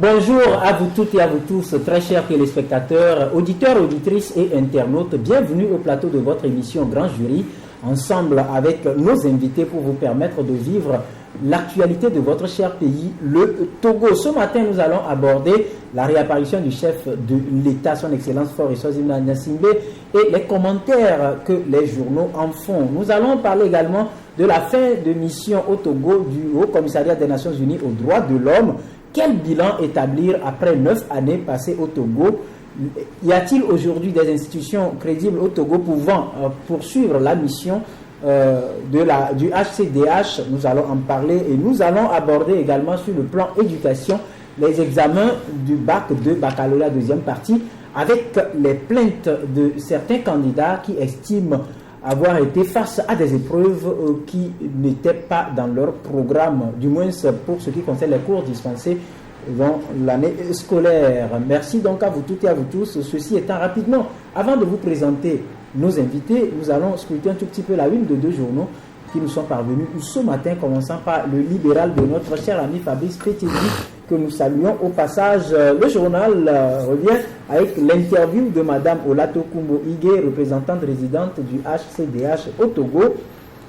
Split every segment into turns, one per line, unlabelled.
Bonjour à vous toutes et à vous tous, très chers téléspectateurs, auditeurs, auditrices et internautes. Bienvenue au plateau de votre émission Grand Jury, ensemble avec nos invités pour vous permettre de vivre l'actualité de votre cher pays, le Togo. Ce matin, nous allons aborder la réapparition du chef de l'État, son Excellence Faure Gnassingbé, et les commentaires que les journaux en font. Nous allons parler également de la fin de mission au Togo du Haut Commissariat des Nations Unies aux droits de l'homme. Quel bilan établir après 9 années passées au Togo? Y a-t-il aujourd'hui des institutions crédibles au Togo pouvant poursuivre la mission du HCDH? Nous allons en parler et nous allons aborder également sur le plan éducation les examens du bac de baccalauréat deuxième partie avec les plaintes de certains candidats qui estiment avoir été face à des épreuves qui n'étaient pas dans leur programme, du moins pour ce qui concerne les cours dispensés dans l'année scolaire. Merci donc à vous toutes et à vous tous. Ceci étant, rapidement, avant de vous présenter nos invités, nous allons scruter un tout petit peu la une de deux journaux qui nous sont parvenus ce matin, commençant par le libéral de notre cher ami Fabrice Pétédi, que nous saluons au passage. Le journal revient avec l'interview de Madame Olatokumbo Ige, représentante résidente du HCDH au Togo,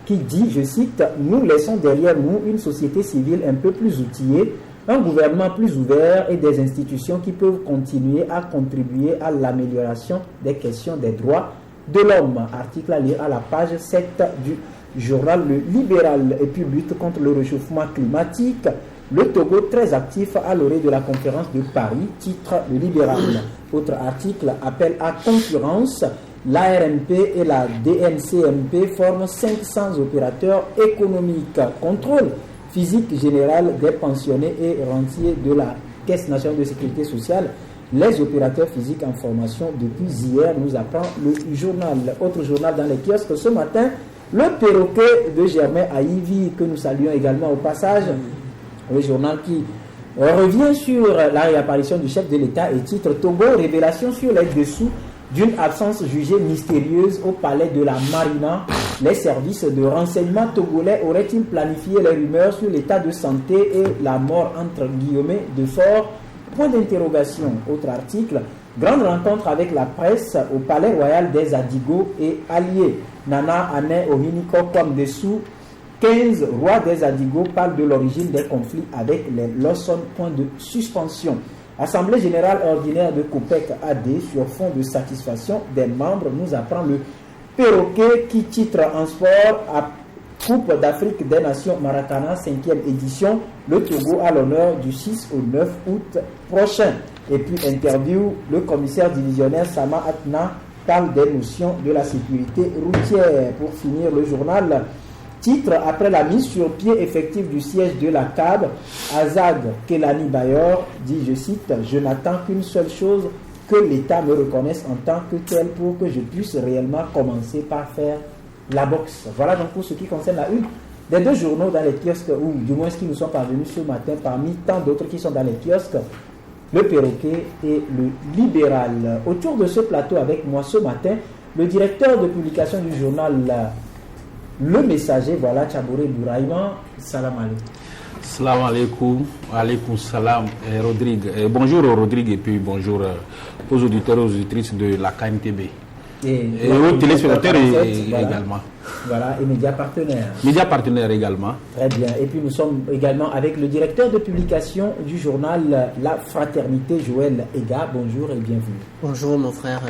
qui dit, je cite, « Nous laissons derrière nous une société civile un peu plus outillée, un gouvernement plus ouvert et des institutions qui peuvent continuer à contribuer à l'amélioration des questions des droits de l'homme ». Article à lire à la page 7 du journal Le Libéral. Et puis lutte contre le réchauffement climatique. Le Togo très actif à l'orée de la conférence de Paris, titre Le Libéral. Autre article, appel à concurrence. L'ARMP et la DNCMP forment 500 opérateurs économiques. Contrôle physique général des pensionnés et rentiers de la Caisse nationale de sécurité sociale. Les opérateurs physiques en formation depuis hier, nous apprend le journal. Autre journal dans les kiosques ce matin, le perroquet de Germain Aïvi, que nous saluons également au passage. Le journal qui revient sur la réapparition du chef de l'État et titre Togo, révélation sur les dessous d'une absence jugée mystérieuse au palais de la Marina. Les services de renseignement togolais auraient-ils planifié les rumeurs sur l'état de santé et la mort entre guillemets de Faure? Point d'interrogation. Autre article, grande rencontre avec la presse au palais royal des Adigo et alliés. Nana Ané Ohiniko comme dessous. 15 rois des Adigo parlent de l'origine des conflits avec les Lawson. Point de suspension. Assemblée générale ordinaire de COPEC AD sur fond de satisfaction des membres, nous apprend le perroquet qui titre en sport à Coupe d'Afrique des Nations Maracana 5e édition, le Togo à l'honneur du 6 au 9 août prochain. Et puis interview, le commissaire divisionnaire Sama Atna parle des notions de la sécurité routière. Pour finir le journal, titre, après la mise sur pied effective du siège de la CAB, Azad Kelani Bayor dit, je cite, « Je n'attends qu'une seule chose, que l'État me reconnaisse en tant que tel pour que je puisse réellement commencer par faire la boxe ». Voilà donc pour ce qui concerne la une des deux journaux dans les kiosques, ou du moins ce qui nous sont parvenus ce matin, parmi tant d'autres qui sont dans les kiosques, le perroquet et le libéral. Autour de ce plateau avec moi ce matin, le directeur de publication du journal Le Messager, voilà, Tchabouré Bouraïman. Salam alaikum.
Salam alaikum, alaikum salam, Rodrigue. Bonjour Rodrigue et puis bonjour aux auditeurs et aux auditrices de la KMTB. Et aux téléspectateurs également.
Voilà, et médias partenaires.
Médias partenaires également.
Très bien. Et puis nous sommes également avec le directeur de publication du journal La Fraternité, Joël Ega. Bonjour et bienvenue.
Bonjour mon frère,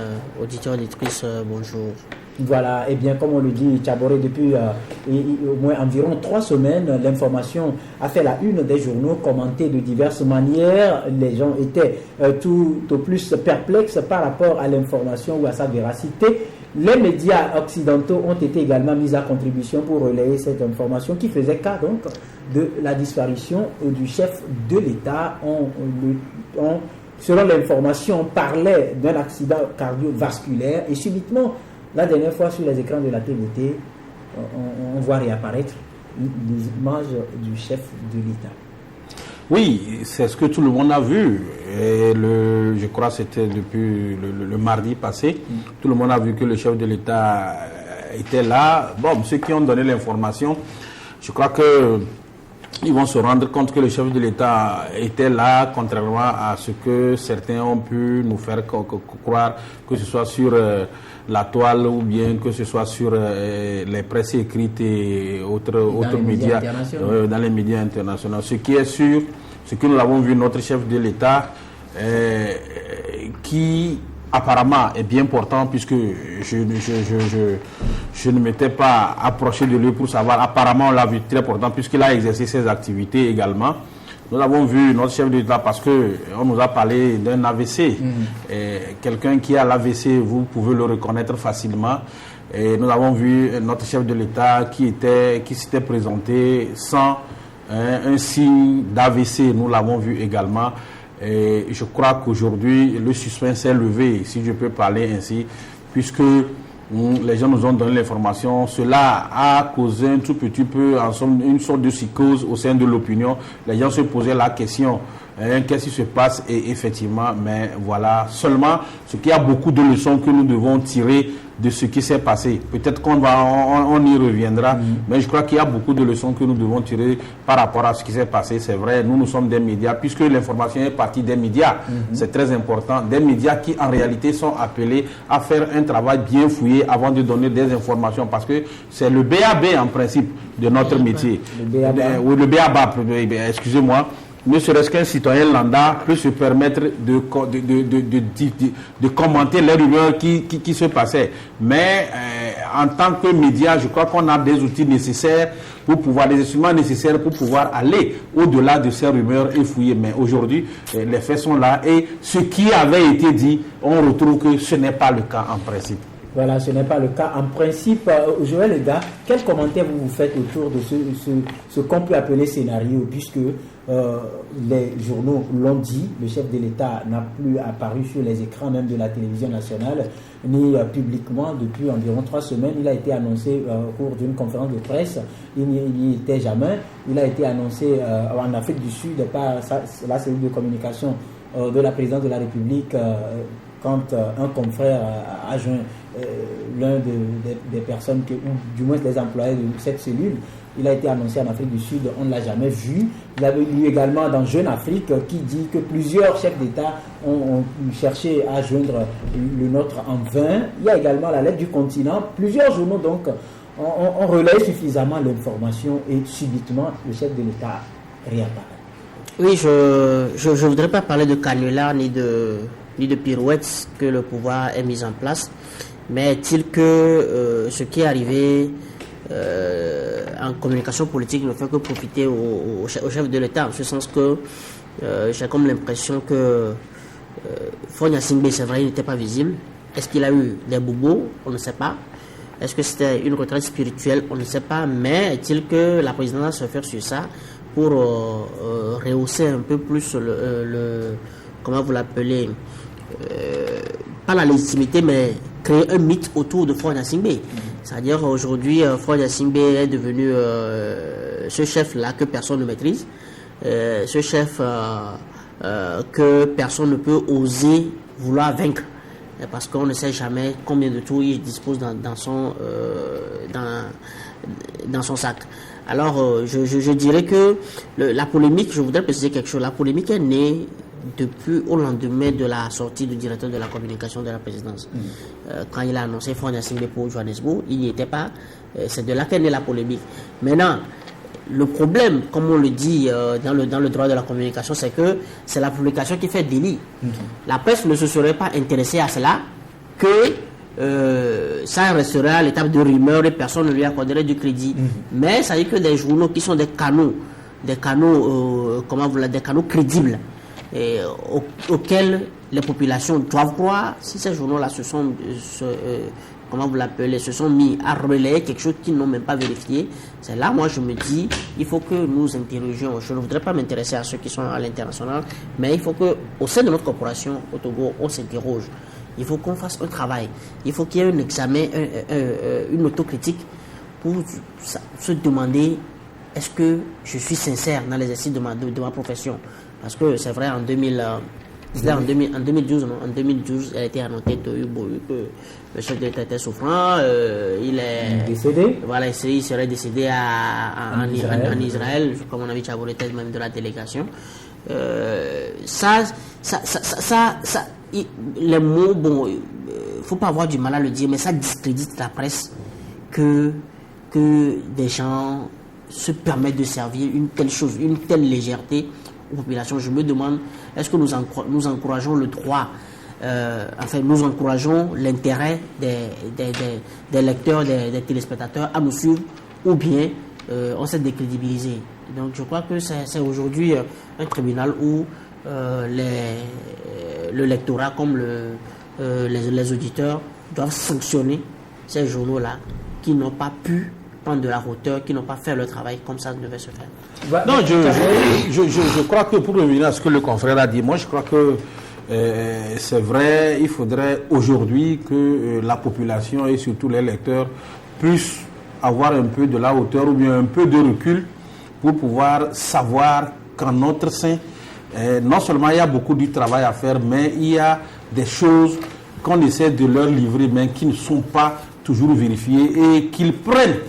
auditeur, auditrice, bonjour.
Voilà, et bien comme on le dit, Tchaboré, depuis au moins environ 3 semaines, l'information a fait la une des journaux, commentée de diverses manières. Les gens étaient tout au plus perplexes par rapport à l'information ou à sa véracité. Les médias occidentaux ont été également mis à contribution pour relayer cette information qui faisait cas donc de la disparition du chef de l'État. Selon l'information, on parlait d'un accident cardiovasculaire et subitement, la dernière fois sur les écrans de la TVT, on voit réapparaître l'image du chef de l'État.
Oui, c'est ce que tout le monde a vu. Et je crois que c'était depuis le mardi passé. Tout le monde a vu que le chef de l'État était là. Bon, ceux qui ont donné l'information, je crois que ils vont se rendre compte que le chef de l'État était là, contrairement à ce que certains ont pu nous faire croire, que ce soit sur la toile ou bien que ce soit sur les presses écrites et autres médias, dans les médias internationaux. Ce qui est sûr, ce que nous avons vu, notre chef de l'État, qui apparemment est bien portant, puisque je ne m'étais pas approché de lui pour savoir. Apparemment, on l'a vu très portant, puisqu'il a exercé ses activités également. Nous avons vu notre chef de l'État, parce qu'on nous a parlé d'un AVC. Quelqu'un qui a l'AVC, vous pouvez le reconnaître facilement. Et nous avons vu notre chef de l'État qui s'était présenté sans un signe d'AVC. Nous l'avons vu également. Et je crois qu'aujourd'hui, le suspense est levé, si je peux parler ainsi, puisque les gens nous ont donné l'information. Cela a causé un tout petit peu, en somme, une sorte de psychose au sein de l'opinion. Les gens se posaient la question, qu'est-ce qui se passe? Et effectivement, mais voilà, seulement ce qu'il y a beaucoup de leçons que nous devons tirer de ce qui s'est passé. Peut-être qu'on y reviendra, mais je crois qu'il y a beaucoup de leçons que nous devons tirer par rapport à ce qui s'est passé. C'est vrai, nous sommes des médias, puisque l'information est partie des médias. C'est très important. Des médias qui, en réalité, sont appelés à faire un travail bien fouillé avant de donner des informations, parce que c'est le BAB, en principe, de notre métier. Le BABA, excusez-moi. Ne serait-ce qu'un citoyen lambda peut se permettre de commenter les rumeurs qui se passaient. Mais en tant que média, je crois qu'on a des outils nécessaires des instruments nécessaires pour pouvoir aller au-delà de ces rumeurs et fouiller. Mais aujourd'hui, les faits sont là et ce qui avait été dit, on retrouve que ce n'est pas le cas en principe.
Voilà, ce n'est pas le cas. En principe, Joël Ega, quel commentaire vous faites autour de ce qu'on peut appeler scénario, puisque les journaux l'ont dit, le chef de l'État n'a plus apparu sur les écrans même de la télévision nationale, ni publiquement depuis environ 3 semaines. Il a été annoncé au cours d'une conférence de presse, il n'y était jamais. Il a été annoncé en Afrique du Sud par la cellule de communication de la présidence de la République, quand un confrère a joint l'un des personnes, ou du moins des employés de cette cellule. Il a été annoncé en Afrique du Sud, on ne l'a jamais vu. Il avait lu également dans Jeune Afrique qui dit que plusieurs chefs d'État ont cherché à joindre le nôtre en vain. Il y a également la lettre du continent. Plusieurs journaux donc ont relayé suffisamment l'information et subitement le chef de l'État réapparaît.
Oui, je ne voudrais pas parler de canular ni de pirouettes que le pouvoir ait mis en place, mais est-il que ce qui est arrivé en communication politique ne fait que profiter au chef de l'État, en ce sens que j'ai comme l'impression que Faure Gnassingbé, c'est vrai, il n'était pas visible. Est-ce qu'il a eu des bobos? On ne sait pas. Est-ce que c'était une retraite spirituelle? On ne sait pas. Mais est-il que la présidence se fait sur ça pour rehausser un peu plus comment vous l'appelez, pas la légitimité, mais créer un mythe autour de Faure Gnassingbé. C'est-à-dire aujourd'hui, Faure Gnassingbé est devenu ce chef-là que personne ne maîtrise, ce chef que personne ne peut oser vouloir vaincre, parce qu'on ne sait jamais combien de tours il dispose dans son sac. Alors, je dirais que la polémique, je voudrais préciser quelque chose, la polémique est née depuis au lendemain de la sortie du directeur de la communication de la présidence. Quand il a annoncé Faure Gnassingbé pour Johannesburg, il n'y était pas. C'est de là qu'est née la polémique. Maintenant, le problème, comme on le dit dans le droit de la communication, c'est que c'est la publication qui fait délit. La presse ne se serait pas intéressée à cela que ça resterait à l'étape de rumeur et personne ne lui accorderait du crédit. Mais ça dit que des journaux qui sont des canaux crédibles, auxquels les populations doivent croire, si ces journaux-là se sont mis à relayer quelque chose qu'ils n'ont même pas vérifié, c'est là, moi, je me dis, il faut que nous interrogions. Je ne voudrais pas m'intéresser à ceux qui sont à l'international, mais il faut qu'au sein de notre corporation, au Togo, on s'interroge. Il faut qu'on fasse un travail. Il faut qu'il y ait un examen, une autocritique pour se demander, est-ce que je suis sincère dans l'exercice de ma profession? Parce que c'est vrai, en C'était en 2012, non? En 2012, elle a été annoncée que le chef de l'État était souffrant. Il est
décédé.
Voilà, il serait décédé en Israël, comme on avait dit à tête même de la délégation. Les mots, bon, faut pas avoir du mal à le dire, mais ça discrédite la presse que des gens se permettent de servir une telle chose, une telle légèreté aux populations. Je me demande, est-ce que nous encourageons le droit, nous encourageons l'intérêt des lecteurs, des téléspectateurs à nous suivre, ou bien on s'est décrédibilisé. Donc je crois que c'est aujourd'hui un tribunal où le lectorat comme les auditeurs doivent sanctionner ces journaux-là qui n'ont pas pu prendre de la hauteur, qui n'ont pas fait le travail comme ça devait se faire.
Non, je crois que pour revenir à ce que le confrère a dit, moi je crois que c'est vrai, il faudrait aujourd'hui que la population et surtout les lecteurs puissent avoir un peu de la hauteur ou bien un peu de recul pour pouvoir savoir qu'en notre sein, non seulement il y a beaucoup de travail à faire, mais il y a des choses qu'on essaie de leur livrer, mais qui ne sont pas toujours vérifiées et qu'ils prennent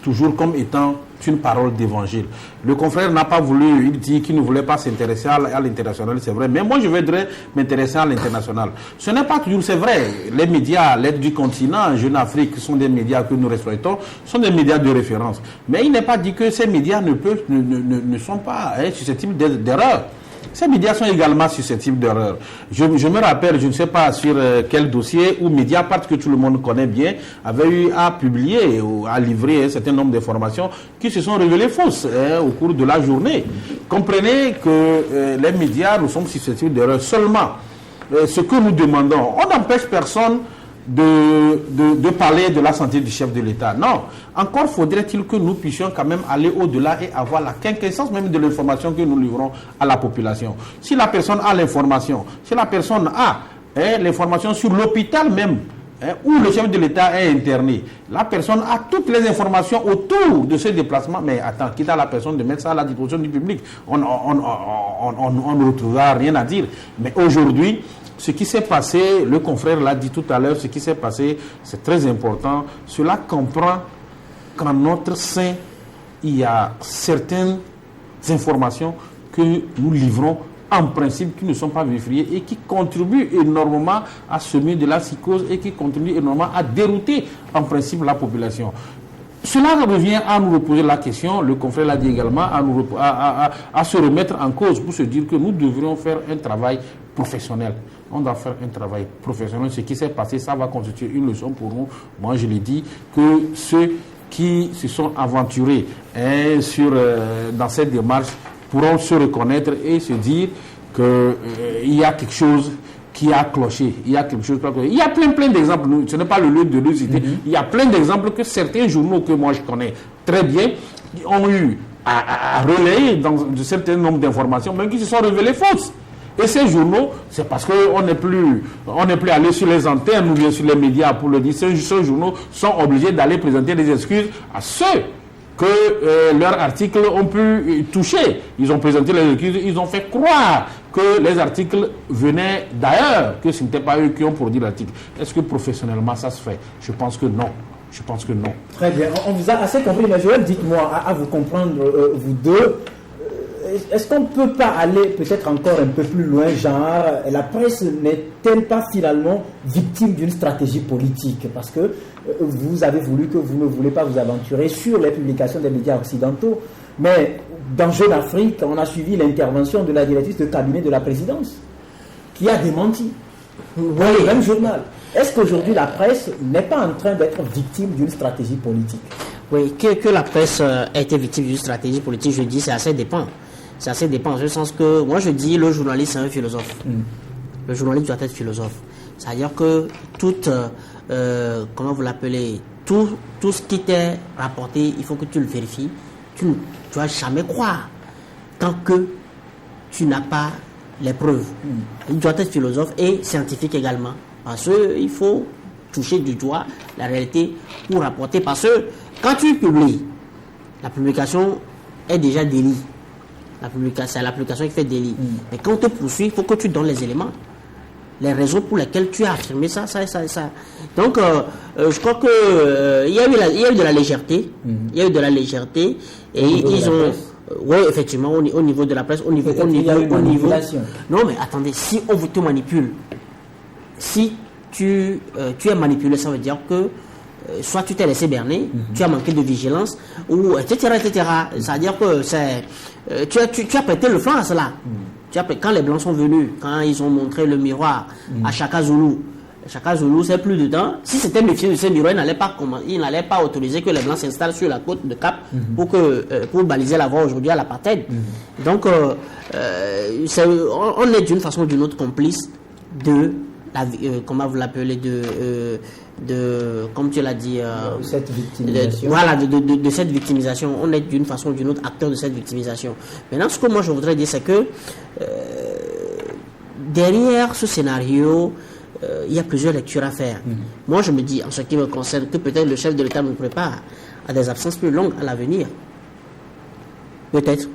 toujours comme étant une parole d'évangile. Le confrère n'a pas voulu, il dit qu'il ne voulait pas s'intéresser à l'international, c'est vrai, mais moi je voudrais m'intéresser à l'international. Ce n'est pas toujours, c'est vrai, les médias, l'aide du continent, Jeune Afrique, sont des médias que nous respectons, sont des médias de référence. Mais il n'est pas dit que ces médias ne sont pas susceptibles d'erreurs. Ces médias sont également susceptibles d'erreurs. Je me rappelle, je ne sais pas sur quel dossier, où Mediapart, que tout le monde connaît bien, avait eu à publier ou à livrer un certain nombre d'informations qui se sont révélées fausses au cours de la journée. Comprenez que les médias, nous sommes susceptibles d'erreurs. Seulement, ce que nous demandons, on n'empêche personne de parler de la santé du chef de l'État. Non. Encore faudrait-il que nous puissions quand même aller au-delà et avoir la quintessence même de l'information que nous livrons à la population. Si la personne a l'information, si la personne a l'information sur l'hôpital même, où le chef de l'État est interné, la personne a toutes les informations autour de ce déplacement, mais attends, quitte à la personne de mettre ça à la disposition du public, on ne retrouvera rien à dire. Mais aujourd'hui, ce qui s'est passé, le confrère l'a dit tout à l'heure, ce qui s'est passé, c'est très important. Cela comprend qu'en notre sein, il y a certaines informations que nous livrons en principe qui ne sont pas vérifiées et qui contribuent énormément à semer de la psychose et qui contribuent énormément à dérouter en principe la population. Cela revient à nous reposer la question, le confrère l'a dit également, à se remettre en cause pour se dire que nous devrions faire un travail professionnel. On doit faire un travail professionnel. Ce qui s'est passé, ça va constituer une leçon pour nous. Moi, je l'ai dit, que ceux qui se sont aventurés dans cette démarche pourront se reconnaître et se dire qu'il y a quelque chose qui a cloché. Il y a quelque chose qui a cloché. Il y a plein d'exemples. Ce n'est pas le lieu de le citer. Il y a plein d'exemples que certains journaux que moi je connais très bien ont eu à relayer dans un certain nombre d'informations, même qui se sont révélées fausses. Et ces journaux, c'est parce qu'on n'est plus allé sur les antennes ou bien sur les médias pour le dire. Ces journaux sont obligés d'aller présenter des excuses à ceux que leurs articles ont pu toucher. Ils ont présenté les excuses, ils ont fait croire que les articles venaient d'ailleurs, que ce n'était pas eux qui ont produit l'article. Est-ce que professionnellement ça se fait? Je pense que non. Je pense que non. Très bien.
On vous a assez compris, mais Joël, dites-moi, à vous comprendre, vous deux, est-ce qu'on ne peut pas aller peut-être encore un peu plus loin, genre, la presse n'est-elle pas finalement victime d'une stratégie politique? Parce que vous avez voulu que vous ne voulez pas vous aventurer sur les publications des médias occidentaux, mais dans Jeune Afrique, on a suivi l'intervention de la directrice de cabinet de la présidence, qui a démenti. Dans le même journal. Est-ce qu'aujourd'hui la presse n'est pas en train d'être victime d'une stratégie politique?
Oui, que la presse ait été victime d'une stratégie politique, je dis, c'est assez dépend. C'est assez dépend, en ce sens que, moi je dis, le journaliste c'est un philosophe. Le journaliste doit être philosophe. C'est-à-dire que comment vous l'appelez, tout ce qui t'est rapporté, il faut que tu le vérifies. Tu ne dois jamais croire tant que tu n'as pas les preuves. Il doit être philosophe et scientifique également. Parce qu'il faut toucher du doigt la réalité pour rapporter. Parce que quand tu publies, la publication est déjà délit. C'est la publication qui fait délit. Mais quand on te poursuit, il faut que tu donnes les éléments. Les raisons pour lesquelles tu as affirmé ça. Donc, je crois que il y a eu de la légèreté. Il y a eu de la légèreté. Et ils ont... Oui, effectivement, au niveau de la presse, au niveau. Non, mais attendez, si on vous te manipule, si tu es manipulé, ça veut dire que soit tu t'es laissé berner, tu as manqué de vigilance, ou etc. C'est-à-dire que tu as prêté le flanc à cela. Quand les Blancs sont venus, quand ils ont montré le miroir à Chaka Zulu, c'est plus de temps. Si c'était méfié de ce miroir, il n'allait pas autoriser que les Blancs s'installent sur la côte de Cap pour baliser la voie aujourd'hui à l'apartheid. Donc, on est d'une façon ou d'une autre complice de comment vous l'appelez, comme tu l'as dit,
cette victimisation.
De cette victimisation. On est d'une façon ou d'une autre acteur de cette victimisation. Maintenant, ce que moi je voudrais dire, c'est que derrière ce scénario, il y a plusieurs lectures à faire. Moi, je me dis, en ce qui me concerne, que peut-être le chef de l'État nous prépare à des absences plus longues à l'avenir. Peut-être.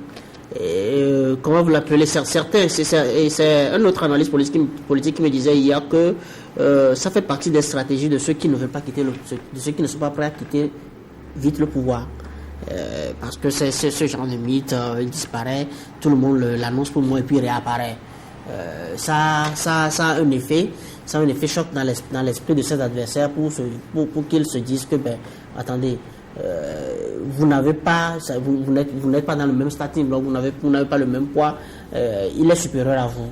Comment vous l'appelez, certains, c'est un autre analyste politique qui me disait hier que ça fait partie des stratégies de ceux qui ne veulent pas quitter de ceux qui ne sont pas prêts à quitter vite le pouvoir. Parce que c'est ce genre de mythe, il disparaît, tout le monde l'annonce pour moi et puis il réapparaît. Ça a un effet choc dans l'esprit de ses adversaires pour qu'ils se disent que attendez, vous n'avez pas, vous n'êtes pas dans le même statut, donc vous n'avez pas le même poids, il est supérieur à vous.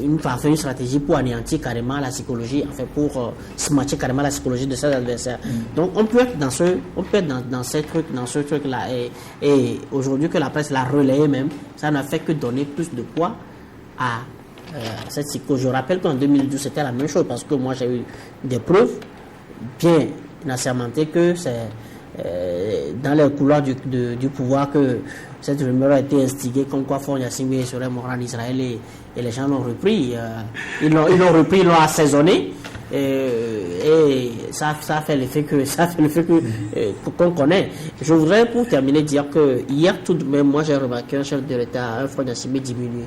Une stratégie pour anéantir carrément la psychologie, pour se matcher carrément la psychologie de ses adversaires. Donc on peut être dans ce truc là, et aujourd'hui que la presse l'a relayé même, ça n'a fait que donner plus de poids à cette psychologie. Je rappelle qu'en 2012 c'était la même chose, parce que moi j'ai eu des preuves bien assermentées que c'est dans les couloirs du pouvoir que cette rumeur a été instigée, comme quoi Faure Gnassingbé serait mort en Israël, et les gens l'ont repris. Ils l'ont repris, ils l'ont assaisonné, et ça a fait l'effet qu'on connaît. Je voudrais, pour terminer, dire que hier tout de même, moi j'ai remarqué un chef de l'État, un Faure Gnassingbé diminué.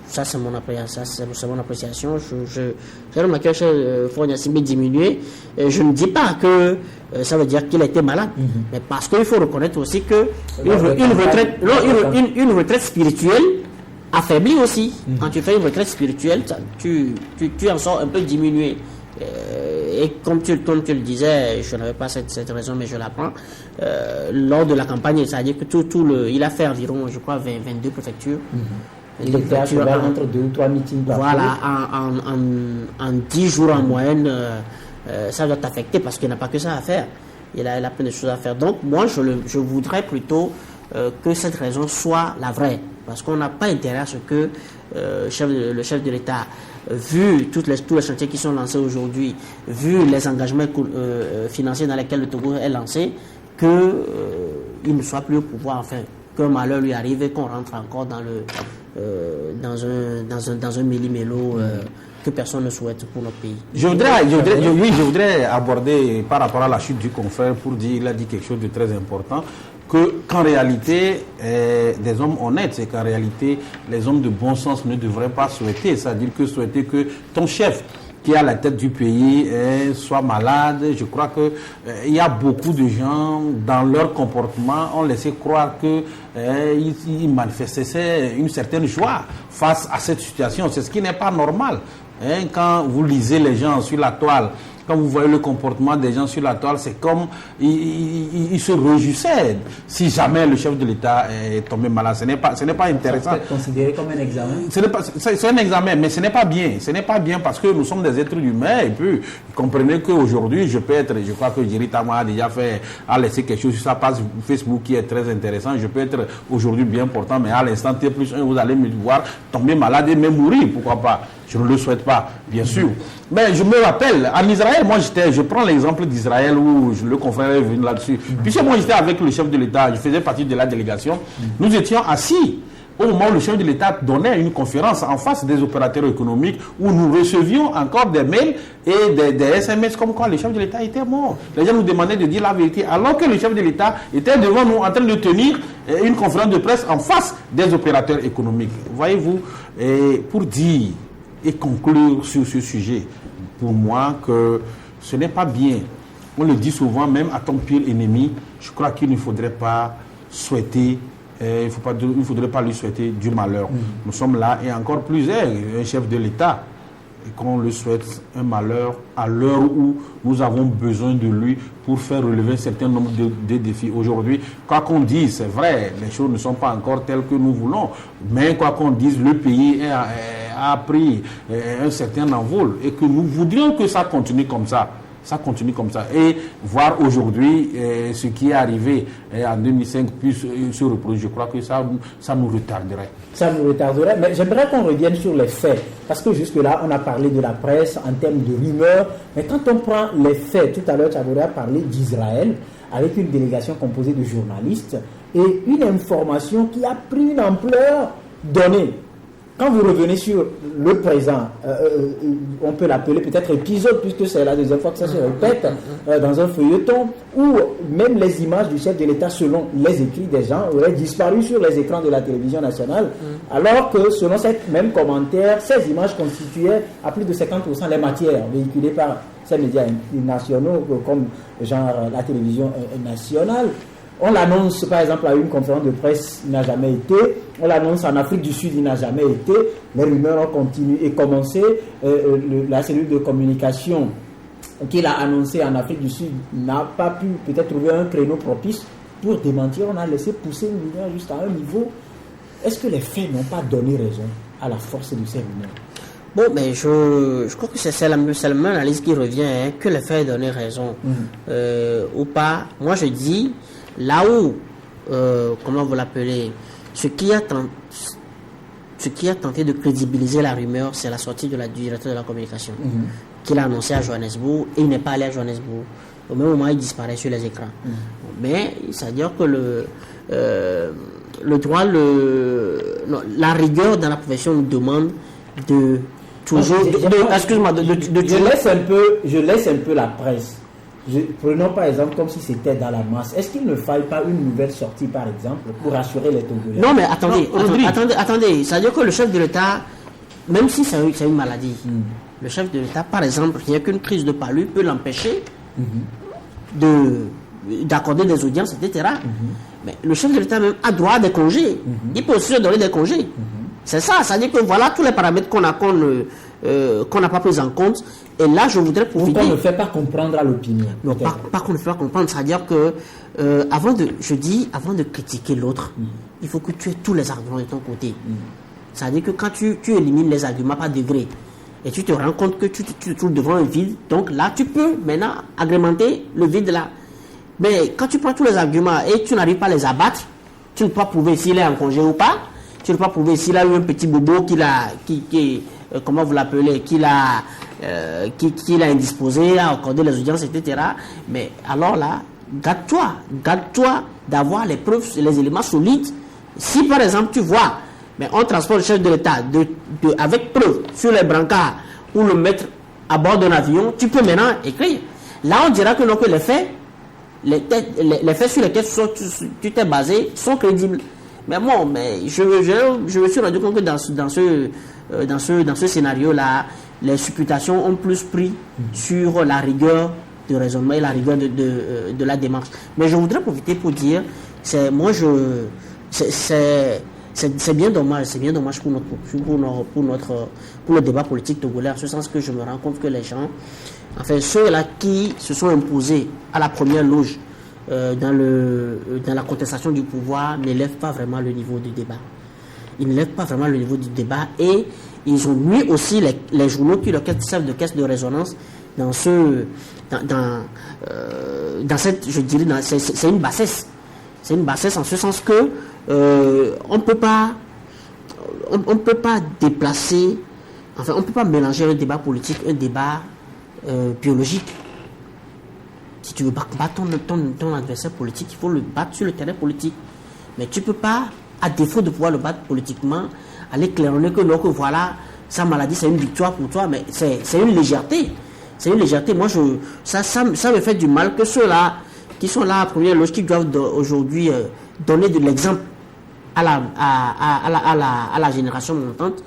Ça, c'est mon appréciation. J'ai remarqué que Faure Gnassingbé diminué. Je ne dis pas que ça veut dire qu'il était malade, mais parce qu'il faut reconnaître aussi que une retraite spirituelle affaiblit aussi. Quand tu fais une retraite spirituelle, tu en sors un peu diminué. Et comme tu le disais, je n'avais pas cette raison, mais je la prends. Lors de la campagne, c'est-à-dire que il a fait environ, je crois, 22 préfectures.
Il était à cheval entre 2 ou 3 meetings par jour.
Voilà, en 10 jours en moyenne, ça doit t'affecter parce qu'il n'a pas que ça à faire. Il a plein de choses à faire. Donc, moi, je voudrais plutôt que cette raison soit la vraie. Parce qu'on n'a pas intérêt à ce que le chef de l'État, vu tous les chantiers qui sont lancés aujourd'hui, vu les engagements financiers dans lesquels le Togo est lancé, qu'il ne soit plus au pouvoir, enfin, qu'un malheur lui arrive et qu'on rentre encore dans un méli-mélo que personne ne souhaite pour notre pays.
Je voudrais aborder par rapport à la chute du confrère pour dire, il a dit quelque chose de très important, qu'en réalité, des hommes honnêtes, c'est qu'en réalité, les hommes de bon sens ne devraient pas souhaiter, c'est-à-dire que souhaiter que ton chef qui est à la tête du pays soit malade. Je crois que il y a beaucoup de gens, dans leur comportement, ont laissé croire que ils manifestaient une certaine joie face à cette situation. C'est ce qui n'est pas normal. Quand vous lisez les gens sur la toile, quand vous voyez le comportement des gens sur la toile, c'est comme ils se réjouissaient si jamais le chef de l'État est tombé malade. Ce n'est pas intéressant.
C'est considéré comme un examen.
C'est un examen, mais ce n'est pas bien. Ce n'est pas bien parce que nous sommes des êtres humains et puis comprenez qu'aujourd'hui, je crois que Jerry Tama a laissé quelque chose sur sa page Facebook qui est très intéressant. Je peux être aujourd'hui bien portant, mais à l'instant T+1, vous allez me voir tomber malade et même mourir. Pourquoi pas? Je ne le souhaite pas, bien sûr. Mais je me rappelle, en Israël, je prends l'exemple d'Israël où le confrère est venu là-dessus. Puisque moi j'étais avec le chef de l'État, je faisais partie de la délégation, nous étions assis au moment où le chef de l'État donnait une conférence en face des opérateurs économiques, où nous recevions encore des mails et des SMS comme quoi le chef de l'État était mort. Les gens nous demandaient de dire la vérité, alors que le chef de l'État était devant nous en train de tenir une conférence de presse en face des opérateurs économiques. Voyez-vous, pour dire et conclure sur ce sujet, pour moi, que ce n'est pas bien. On le dit souvent, même à ton pire ennemi, je crois qu'il ne faudrait pas souhaiter, il ne faudrait pas lui souhaiter du malheur. Nous sommes là, et encore plus, un chef de l'État, et qu'on lui souhaite un malheur à l'heure où nous avons besoin de lui pour faire relever un certain nombre de défis. Aujourd'hui, quoi qu'on dise, c'est vrai, les choses ne sont pas encore telles que nous voulons, mais quoi qu'on dise, le pays a pris un certain envol et que nous voudrions que ça continue comme ça. Ça continue comme ça. Et voir aujourd'hui ce qui est arrivé en 2005 puis se reproduire, je crois que ça nous retarderait. Ça nous retarderait, mais j'aimerais qu'on revienne sur les faits. Parce que jusque-là, on a parlé de la presse en termes de rumeurs. Mais quand on prend les faits, tout à l'heure, Tchabouré a parlé d'Israël avec une délégation composée de journalistes et une information qui a pris une ampleur donnée. Quand vous revenez sur le présent, on peut l'appeler peut-être épisode, puisque c'est la deuxième fois que ça se répète, dans un feuilleton, où même les images du chef de l'État, selon les écrits des gens, auraient disparu sur les écrans de la télévision nationale, alors que selon ces mêmes commentaires, ces images constituaient à plus de 50% les matières véhiculées par ces médias nationaux, comme genre la télévision nationale. On l'annonce par exemple à une conférence de presse, il n'a jamais été. On l'annonce en Afrique du Sud, il n'a jamais été. Les rumeurs ont continué et commencé. La cellule de communication qu'il a annoncée en Afrique du Sud n'a pas pu peut-être trouver un créneau propice pour démentir. On a laissé pousser une rumeur jusqu'à un niveau. Est-ce que les faits n'ont pas donné raison à la force de ces rumeurs?
Bon, mais je crois que c'est la même analyse qui revient, que les faits donnaient raison ou pas. Moi, je dis, là où, comment vous l'appelez, ce qui a tenté de crédibiliser la rumeur, c'est la sortie du directeur de la communication, qu'il a annoncé à Johannesburg, et il n'est pas allé à Johannesburg. Au même moment, il disparaît sur les écrans. Mais, c'est-à-dire que le droit, la rigueur dans la profession nous demande de toujours... Excuse-moi,
je laisse un peu la presse. Prenons par exemple comme si c'était dans la masse. Est-ce qu'il ne faille pas une nouvelle sortie par exemple pour rassurer les Togolais?
Non mais attendez. C'est-à-dire que le chef de l'État, même si c'est une maladie, le chef de l'État par exemple, il n'y a qu'une crise de palu peut l'empêcher d'accorder des audiences, etc. Mais le chef de l'État même a droit à des congés. Il peut aussi donner des congés. C'est ça, c'est-à-dire que voilà tous les paramètres qu'on n'a pas pris en compte. Et là, je voudrais profiter...
Donc on ne fait pas comprendre à l'opinion.
Non, pas qu'on ne fait pas comprendre. C'est-à-dire que, avant de critiquer l'autre, il faut que tu aies tous les arguments de ton côté. C'est-à-dire que quand tu élimines les arguments par degré, et tu te rends compte que tu te trouves devant un vide, donc là, tu peux maintenant agrémenter le vide là. Mais quand tu prends tous les arguments et tu n'arrives pas à les abattre, tu ne peux pas prouver s'il est en congé ou pas, tu ne peux pas prouver s'il a eu un petit bobo comment vous l'appelez, qu'il a indisposé à accorder les audiences, etc. Mais alors là, garde-toi d'avoir les preuves, les éléments solides. Si par exemple tu vois, mais on transporte le chef de l'État avec preuve sur les brancards ou le mettre à bord d'un avion, tu peux maintenant écrire. Là on dira que non, que les faits sur lesquels tu t'es basé sont crédibles. Mais bon, je me suis rendu compte que dans ce scénario-là, les supputations ont plus pris sur la rigueur de raisonnement et la rigueur de la démarche. Mais je voudrais profiter pour dire, c'est bien dommage pour le débat politique togolais, en ce sens que je me rends compte que les gens, enfin ceux-là qui se sont imposés à la première loge dans la contestation du pouvoir, n'élèvent pas vraiment le niveau du débat. Ils n'élèvent pas vraiment le niveau du débat et ils ont mis aussi les journaux qui leur servent de caisse de résonance dans cette, je dirais, c'est une bassesse. C'est une bassesse en ce sens que on peut pas déplacer, enfin on peut pas mélanger un débat politique, un débat biologique. Si tu veux battre ton adversaire politique, il faut le battre sur le terrain politique. Mais tu peux pas à défaut de pouvoir le battre politiquement, aller claironner que non, que voilà, sa maladie c'est une victoire pour toi, mais c'est une légèreté. C'est une légèreté. Moi, ça me fait du mal que ceux-là qui sont là à première loge, qui doivent aujourd'hui donner de l'exemple à la génération montante,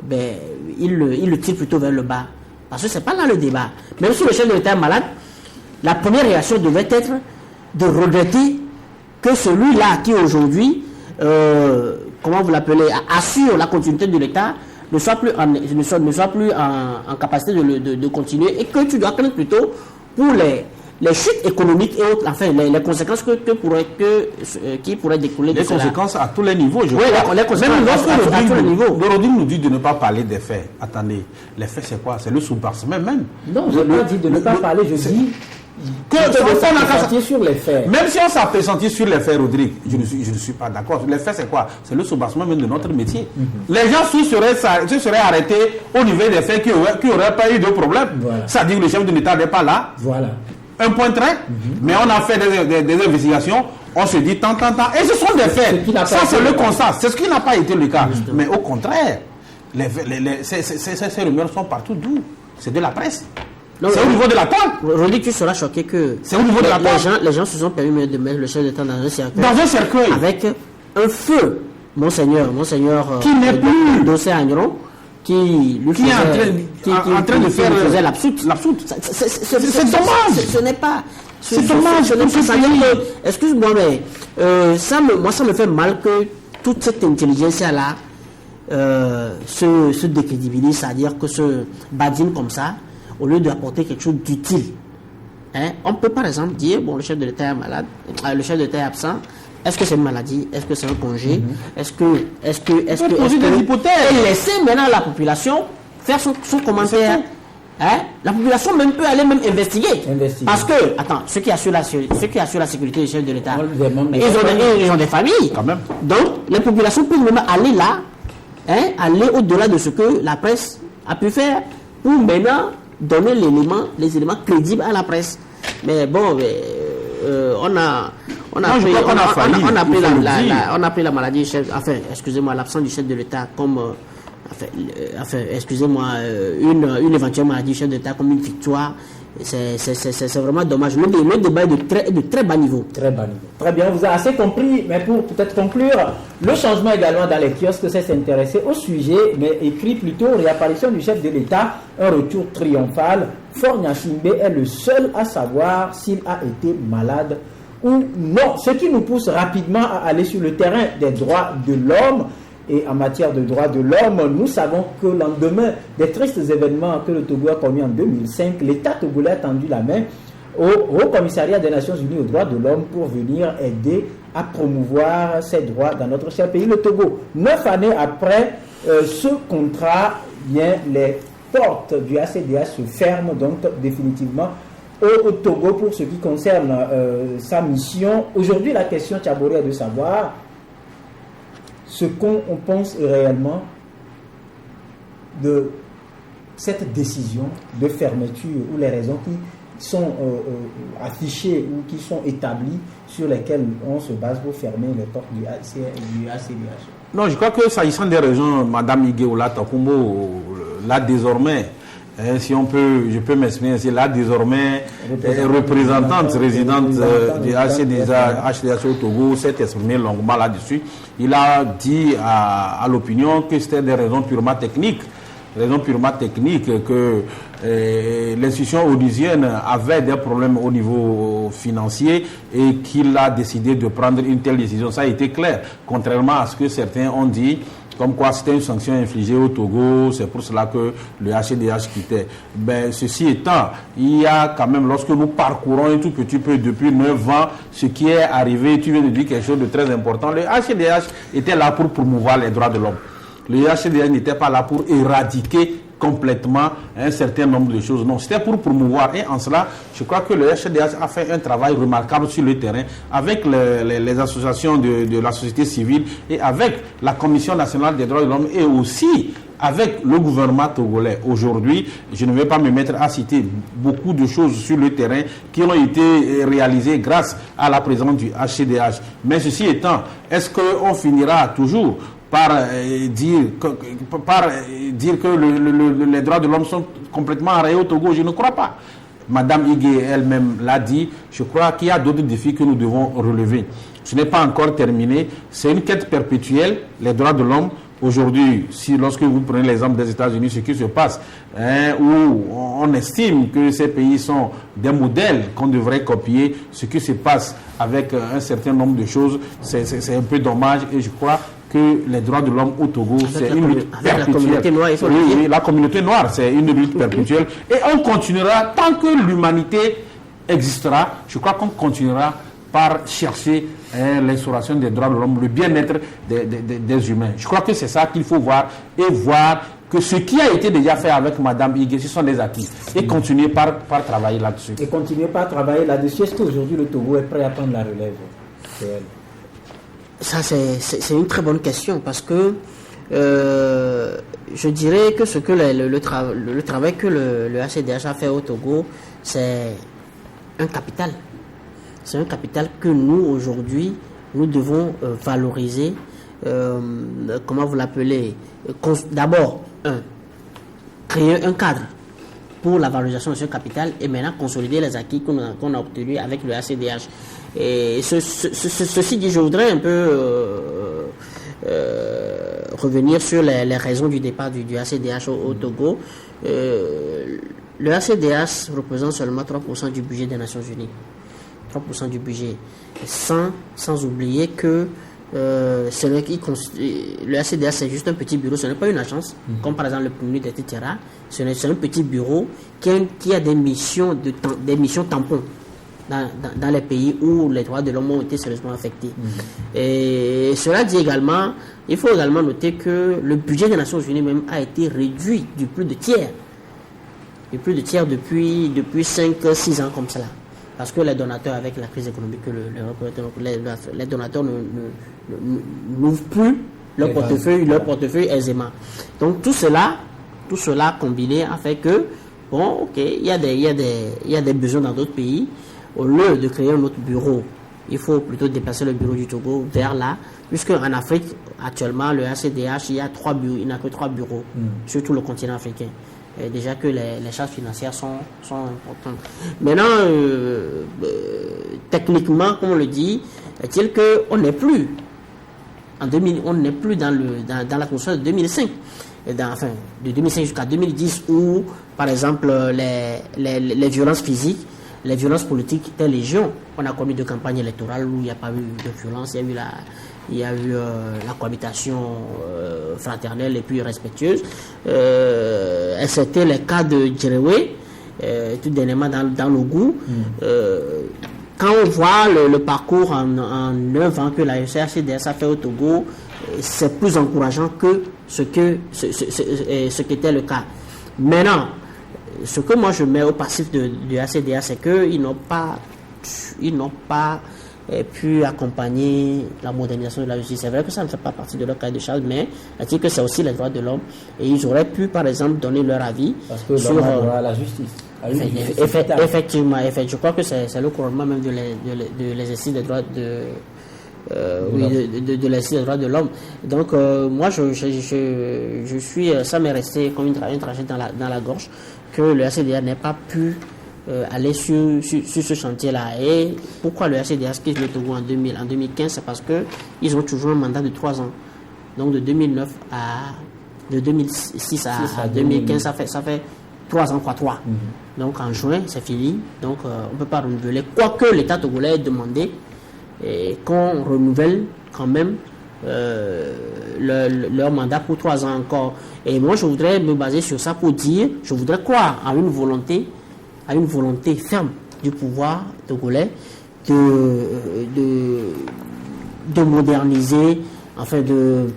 ben, ils le tirent plutôt vers le bas. Parce que c'est pas là le débat. Même si le chef de l'État est malade, la première réaction devait être de regretter que celui-là qui aujourd'hui, comment vous l'appelez, assure la continuité de l'État, ne soit plus en capacité de continuer, et que tu dois craindre plutôt pour les chutes économiques et autres, enfin les conséquences qui pourraient découler de cela.
Les conséquences à tous les niveaux, je
crois. Oui, les conséquences à tous les niveaux.
Rodrigue nous dit de ne pas parler des faits. Attendez, les faits c'est quoi? C'est le sous-bassement même.
Non, je n'ai pas dit de ne pas parler, je dis que on s'appesantit sur les faits.
Même si on s'appesantit sur les faits, Rodrigue, je ne suis pas d'accord. Les faits c'est quoi? C'est le sous-bassement même de notre métier. Les gens se seraient arrêtés au niveau des faits qui n'auraient pas eu de problème. Voilà. Ça dit que le chef de l'État n'est pas là.
Voilà.
Un point très, mais on a fait des investigations, on se dit tant, et ce sont des faits. Ça, c'est le constat. C'est ce qui n'a pas été le cas. Justement. Mais au contraire, ces rumeurs sont partout. D'où? C'est de la presse. C'est au niveau de la table.
Rodrigue, tu seras choqué que
c'est au niveau de la table.
Les gens se sont permis de mettre le chef d'État dans un cercueil.
Dans un cercueil.
Avec un feu. Monseigneur
qui n'est plus
Dossé Agneron, qui est en train de faire l'absoute. C'est dommage. Ce n'est pas.
C'est dommage.
Excuse-moi, mais ça me fait mal que toute cette intelligence-là se décrédibilise, c'est-à-dire que se badine comme ça, au lieu d'apporter quelque chose d'utile. On peut par exemple dire, bon, le chef de l'État est malade, le chef de l'État est absent. Est-ce que c'est une maladie? Est-ce que c'est un congé? Est-ce que
des hypothèses.
Et laisser maintenant la population faire son commentaire. La population même peut aller investiguer. Parce que, attends, ceux qui assurent la sécurité du chef de l'État, ils ont des familles.
Quand même.
Donc, les populations peuvent même aller là, aller au-delà de ce que la presse a pu faire pour maintenant donner les éléments crédibles à la presse. Mais bon, on a pris la maladie du chef, enfin, excusez-moi, l'absence du chef de l'État comme, excusez-moi, une éventuelle maladie du chef de l'État comme une victoire. C'est vraiment dommage. Le débat est de très bas niveau.
Très bas niveau. Très bien, vous avez assez compris, mais pour peut-être conclure, le changement également dans les kiosques, c'est s'intéresser au sujet, mais écrit plutôt réapparition du chef de l'État, un retour triomphal. Faure Gnassingbé est le seul à savoir s'il a été malade ou non. Ce qui nous pousse rapidement à aller sur le terrain des droits de l'homme. Et en matière de droits de l'homme, nous savons que le lendemain des tristes événements que le Togo a connus en 2005, l'État togolais a tendu la main au Haut Commissariat des Nations Unies aux droits de l'homme pour venir aider à promouvoir ces droits dans notre cher pays, le Togo. 9 années après ce contrat, bien, les portes du ACDH se ferment donc définitivement au Togo pour ce qui concerne sa mission. Aujourd'hui, la question, Tchaboré, est de savoir ce qu'on pense réellement de cette décision de fermeture ou les raisons qui sont affichées ou qui sont établies sur lesquelles on se base pour fermer les portes du ACDH.
Non, je crois que s'agissant des raisons, Mme Igueola Takumbo, là désormais, je peux m'exprimer ainsi, là désormais, représentante résidente du HDH au Togo, s'est exprimé longuement là-dessus. Il a dit à l'opinion que c'était des raisons purement techniques. Que l'institution onusienne avait des problèmes au niveau financier et qu'il a décidé de prendre une telle décision. Ça a été clair, contrairement à ce que certains ont dit, comme quoi c'était une sanction infligée au Togo, c'est pour cela que le HDH quittait. Ben, ceci étant, il y a quand même, lorsque nous parcourons un tout petit peu depuis 9 ans, ce qui est arrivé, tu viens de dire quelque chose de très important, le HDH était là pour promouvoir les droits de l'homme. Le HDH n'était pas là pour éradiquer complètement un certain nombre de choses. Non, c'était pour promouvoir. Et en cela, je crois que le HDH a fait un travail remarquable sur le terrain avec les associations de la société civile et avec la Commission nationale des droits de l'homme et aussi avec le gouvernement togolais aujourd'hui, je ne vais pas me mettre à citer beaucoup de choses sur le terrain qui ont été réalisées grâce à la présence du HCDH. Mais ceci étant, est-ce qu'on finira toujours par dire que les droits de l'homme sont complètement enrayés au Togo? Je ne crois pas. Madame Higué elle-même l'a dit, je crois qu'il y a d'autres défis que nous devons relever. Ce n'est pas encore terminé, c'est une quête perpétuelle, les droits de l'homme. Aujourd'hui, lorsque vous prenez l'exemple des États-Unis, ce qui se passe, où on estime que ces pays sont des modèles qu'on devrait copier, ce qui se passe avec un certain nombre de choses, c'est un peu dommage et je crois que les droits de l'homme au Togo, c'est une lutte perpétuelle. La communauté noire, oui, la communauté noire, c'est une lutte perpétuelle. Et on continuera, tant que l'humanité existera, je crois qu'on continuera par chercher l'instauration des droits de l'homme, le bien-être des humains. Je crois que c'est ça qu'il faut voir et voir que ce qui a été déjà fait avec Mme Higué, ce sont des acquis. Et continuer par travailler là-dessus.
Et continuer par travailler là-dessus. Est-ce qu'aujourd'hui le Togo est prêt à prendre la relève?
Ça, c'est une très bonne question parce que je dirais que ce que le travail que le HCDH a fait au Togo, c'est un capital. C'est un capital que nous, aujourd'hui, nous devons valoriser. Comment vous l'appelez? D'abord, créer un cadre pour la valorisation de ce capital et maintenant consolider les acquis qu'on a obtenus avec le HCDH. Et ceci dit, je voudrais un peu revenir sur les raisons du départ du HCDH au Togo. Le HCDH représente seulement 3% du budget des Nations Unies. 3% du budget. Sans oublier que le HCDH, c'est juste un petit bureau, ce n'est pas une agence, comme par exemple le PNUD, etc. C'est un petit bureau qui a des missions tampons dans les pays où les droits de l'homme ont été sérieusement affectés. Et cela dit également, il faut également noter que le budget des Nations Unies même a été réduit du plus de tiers. Depuis 5-6 ans comme cela. Parce que les donateurs, avec la crise économique, les donateurs n'ouvrent plus leur portefeuille aisément. Donc tout cela combiné a fait que, bon, ok, il y a des besoins dans d'autres pays. Au lieu de créer un autre bureau, il faut plutôt déplacer le bureau du Togo vers là, puisque en Afrique, actuellement, le HCDH, il n'a que 3 bureaux sur tout le continent africain. Et déjà que les charges financières sont importantes. Maintenant, techniquement, comme on le dit, est-il qu'on n'est plus dans la construction de 2005, de 2005 jusqu'à 2010, où, par exemple, les violences physiques, les violences politiques étaient légion. On a connu 2 campagnes électorales où il n'y a pas eu de violence, il y a eu la cohabitation fraternelle et puis respectueuse. Et c'était le cas de Djerewe, tout dernièrement dans nos goûts. Quand on voit le parcours en 9 ans que la HCDH a fait au Togo, c'est plus encourageant que ce qu'était le cas. Maintenant, ce que moi je mets au passif du HCDH, c'est qu'ils n'ont pas pu accompagner la modernisation de la justice. C'est vrai que ça ne fait pas partie de leur cahier de charge, mais c'est que c'est aussi les droits de l'homme. Et ils auraient pu, par exemple, donner leur avis
sur la justice.
Effectivement, je crois que c'est le couronnement même de l'exercice des droits de l'exercice des droits de l'homme. Donc moi je suis, ça m'est resté comme une tragédie dans la gorge que le HCDH n'ait pas pu aller sur ce chantier-là. Et pourquoi le HCDH quitte le Togo en 2015? C'est parce qu'ils ont toujours un mandat de 3 ans. Donc de 2006 à 2015, ça fait 3 ans x 3. Donc en juin, c'est fini. Donc on ne peut pas renouveler. Quoique l'État togolais ait demandé qu'on renouvelle quand même leur mandat pour 3 ans encore. Et moi, je voudrais me baser sur ça pour dire, je voudrais croire à une volonté ferme du pouvoir togolais de moderniser, enfin de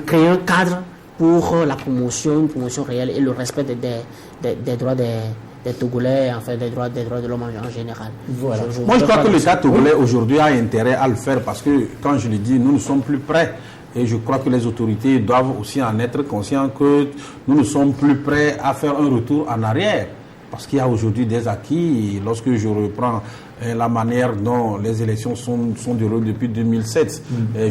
créer un cadre pour une promotion réelle et le respect des droits des Togolais, enfin des droits de l'homme en général.
Voilà. Moi, je crois que l'État togolais aujourd'hui a intérêt à le faire parce que, quand je le dis, nous ne sommes plus prêts Et je crois que les autorités doivent aussi en être conscients que nous ne sommes plus prêts à faire un retour en arrière. Parce qu'il y a aujourd'hui des acquis. Et lorsque je reprends la manière dont les élections sont déroulées depuis 2007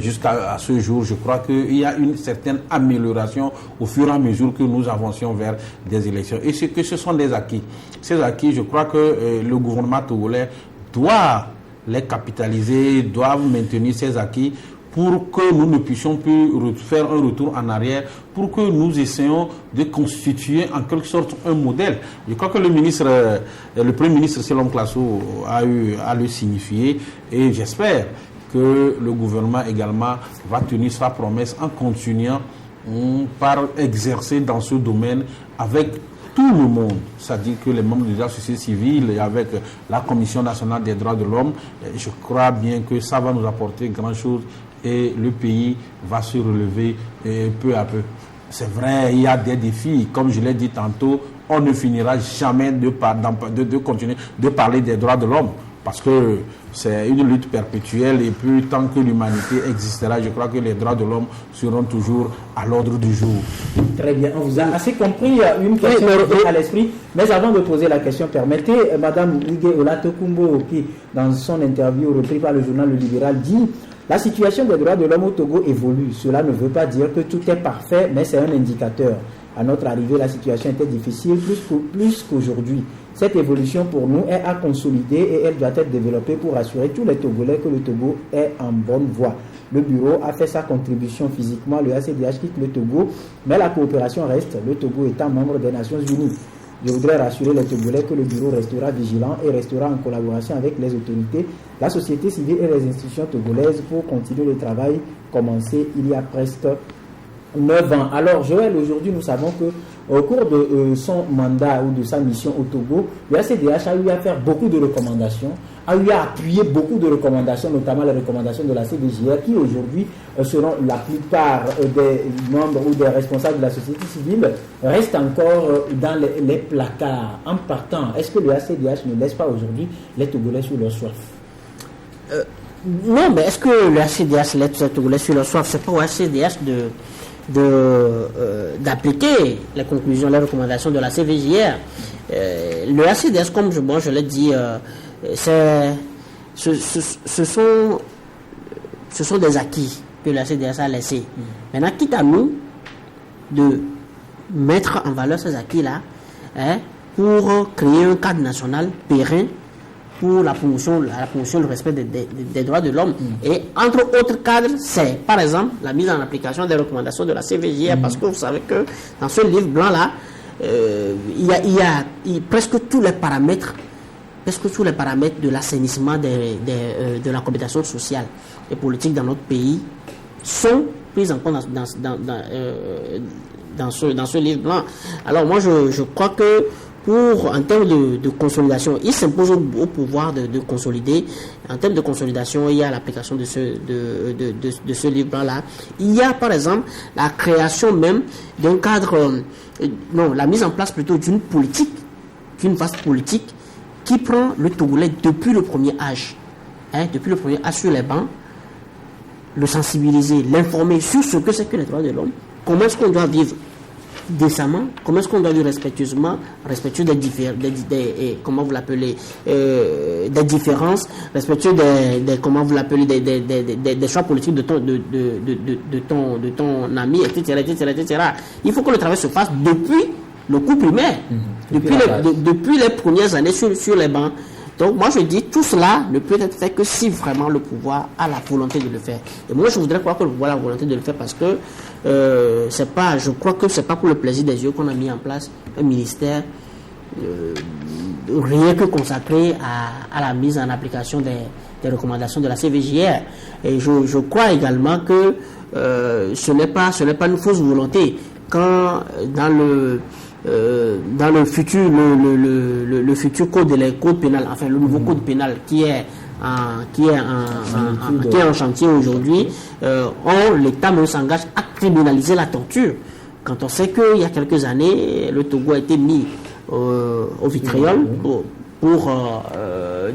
jusqu'à ce jour, je crois qu'il y a une certaine amélioration au fur et à mesure que nous avancions vers des élections. Et c'est que ce sont des acquis. Ces acquis, je crois que le gouvernement togolais doit les capitaliser, doit maintenir ces acquis pour que nous ne puissions plus faire un retour en arrière, pour que nous essayions de constituer en quelque sorte un modèle. Je crois que le Premier ministre Selom Klasso a le signifié, et j'espère que le gouvernement également va tenir sa promesse en continuant par exercer dans ce domaine avec tout le monde, c'est-à-dire que les membres de la société civile et avec la Commission nationale des droits de l'homme. Je crois bien que ça va nous apporter grand-chose et le pays va se relever peu à peu. C'est vrai, il y a des défis. Comme je l'ai dit tantôt, on ne finira jamais de continuer de parler des droits de l'homme parce que c'est une lutte perpétuelle et puis tant que l'humanité existera, je crois que les droits de l'homme seront toujours à l'ordre du jour.
Très bien, on vous a assez compris. Une question à l'esprit, mais avant de poser la question, permettez, Madame Ligue Olatokumbo, qui dans son interview repris par le journal Le Libéral, dit: la situation des droits de l'homme au Togo évolue. Cela ne veut pas dire que tout est parfait, mais c'est un indicateur. À notre arrivée, la situation était difficile plus qu'aujourd'hui. Cette évolution pour nous est à consolider et elle doit être développée pour assurer tous les Togolais que le Togo est en bonne voie. Le bureau a fait sa contribution physiquement, le ACDH quitte le Togo, mais la coopération reste, le Togo étant membre des Nations Unies. Je voudrais rassurer les Togolais que le bureau restera vigilant et restera en collaboration avec les autorités, la société civile et les institutions togolaises pour continuer le travail commencé il y a presque 9 ans. Alors Joël, aujourd'hui nous savons que au cours de son mandat ou de sa mission au Togo, le ACDH a eu à faire beaucoup de recommandations, a eu à appuyer beaucoup de recommandations, notamment les recommandations de la CVJR qui aujourd'hui, selon la plupart des membres ou des responsables de la société civile, restent encore dans les placards. En partant, est-ce que le ACDH ne laisse pas aujourd'hui les Togolais sur leur soif?
Non, mais est-ce que le ACDH laisse les Togolais sur leur soif? C'est pas au ACDH d'appliquer les conclusions, les recommandations de la CVJR. Le ACDH, comme je l'ai dit, ce sont des acquis que le ACDH a laissés. Maintenant, quitte à nous de mettre en valeur ces acquis-là pour créer un cadre national périn pour la promotion du respect des droits de l'homme. Et entre autres cadres, c'est par exemple la mise en application des recommandations de la CVJR, parce que vous savez que dans ce livre blanc-là, il y a presque tous les paramètres de l'assainissement de la cohabitation sociale et politique dans notre pays sont pris en compte dans ce livre blanc. Alors moi, je crois que en termes de consolidation, il s'impose au pouvoir de consolider. En termes de consolidation, il y a l'application de ce livre-là. Il y a, par exemple, la création même d'un cadre, la mise en place plutôt d'une vaste politique qui prend le Togolais depuis le premier âge. Depuis le premier âge sur les bancs, le sensibiliser, l'informer sur ce que c'est que les droits de l'homme, comment est-ce qu'on doit vivre décemment, comment est-ce qu'on doit vivre respectueux des différences, respectueux des choix politiques de ton ami, etc. Il faut que le travail se fasse depuis le cours primaire, depuis les premières années sur les bancs. Donc moi je dis, tout cela ne peut être fait que si vraiment le pouvoir a la volonté de le faire. Et moi je voudrais croire que le pouvoir a la volonté de le faire parce que je crois que c'est pas pour le plaisir des yeux qu'on a mis en place un ministère rien que consacré à la mise en application des recommandations de la CVJR. Et je crois également que ce n'est pas une fausse volonté quand dans le futur code pénal, enfin le nouveau code pénal qui est en chantier aujourd'hui, l'État même s'engage à criminaliser la torture. Quand on sait qu'il y a quelques années, le Togo a été mis au vitriol pour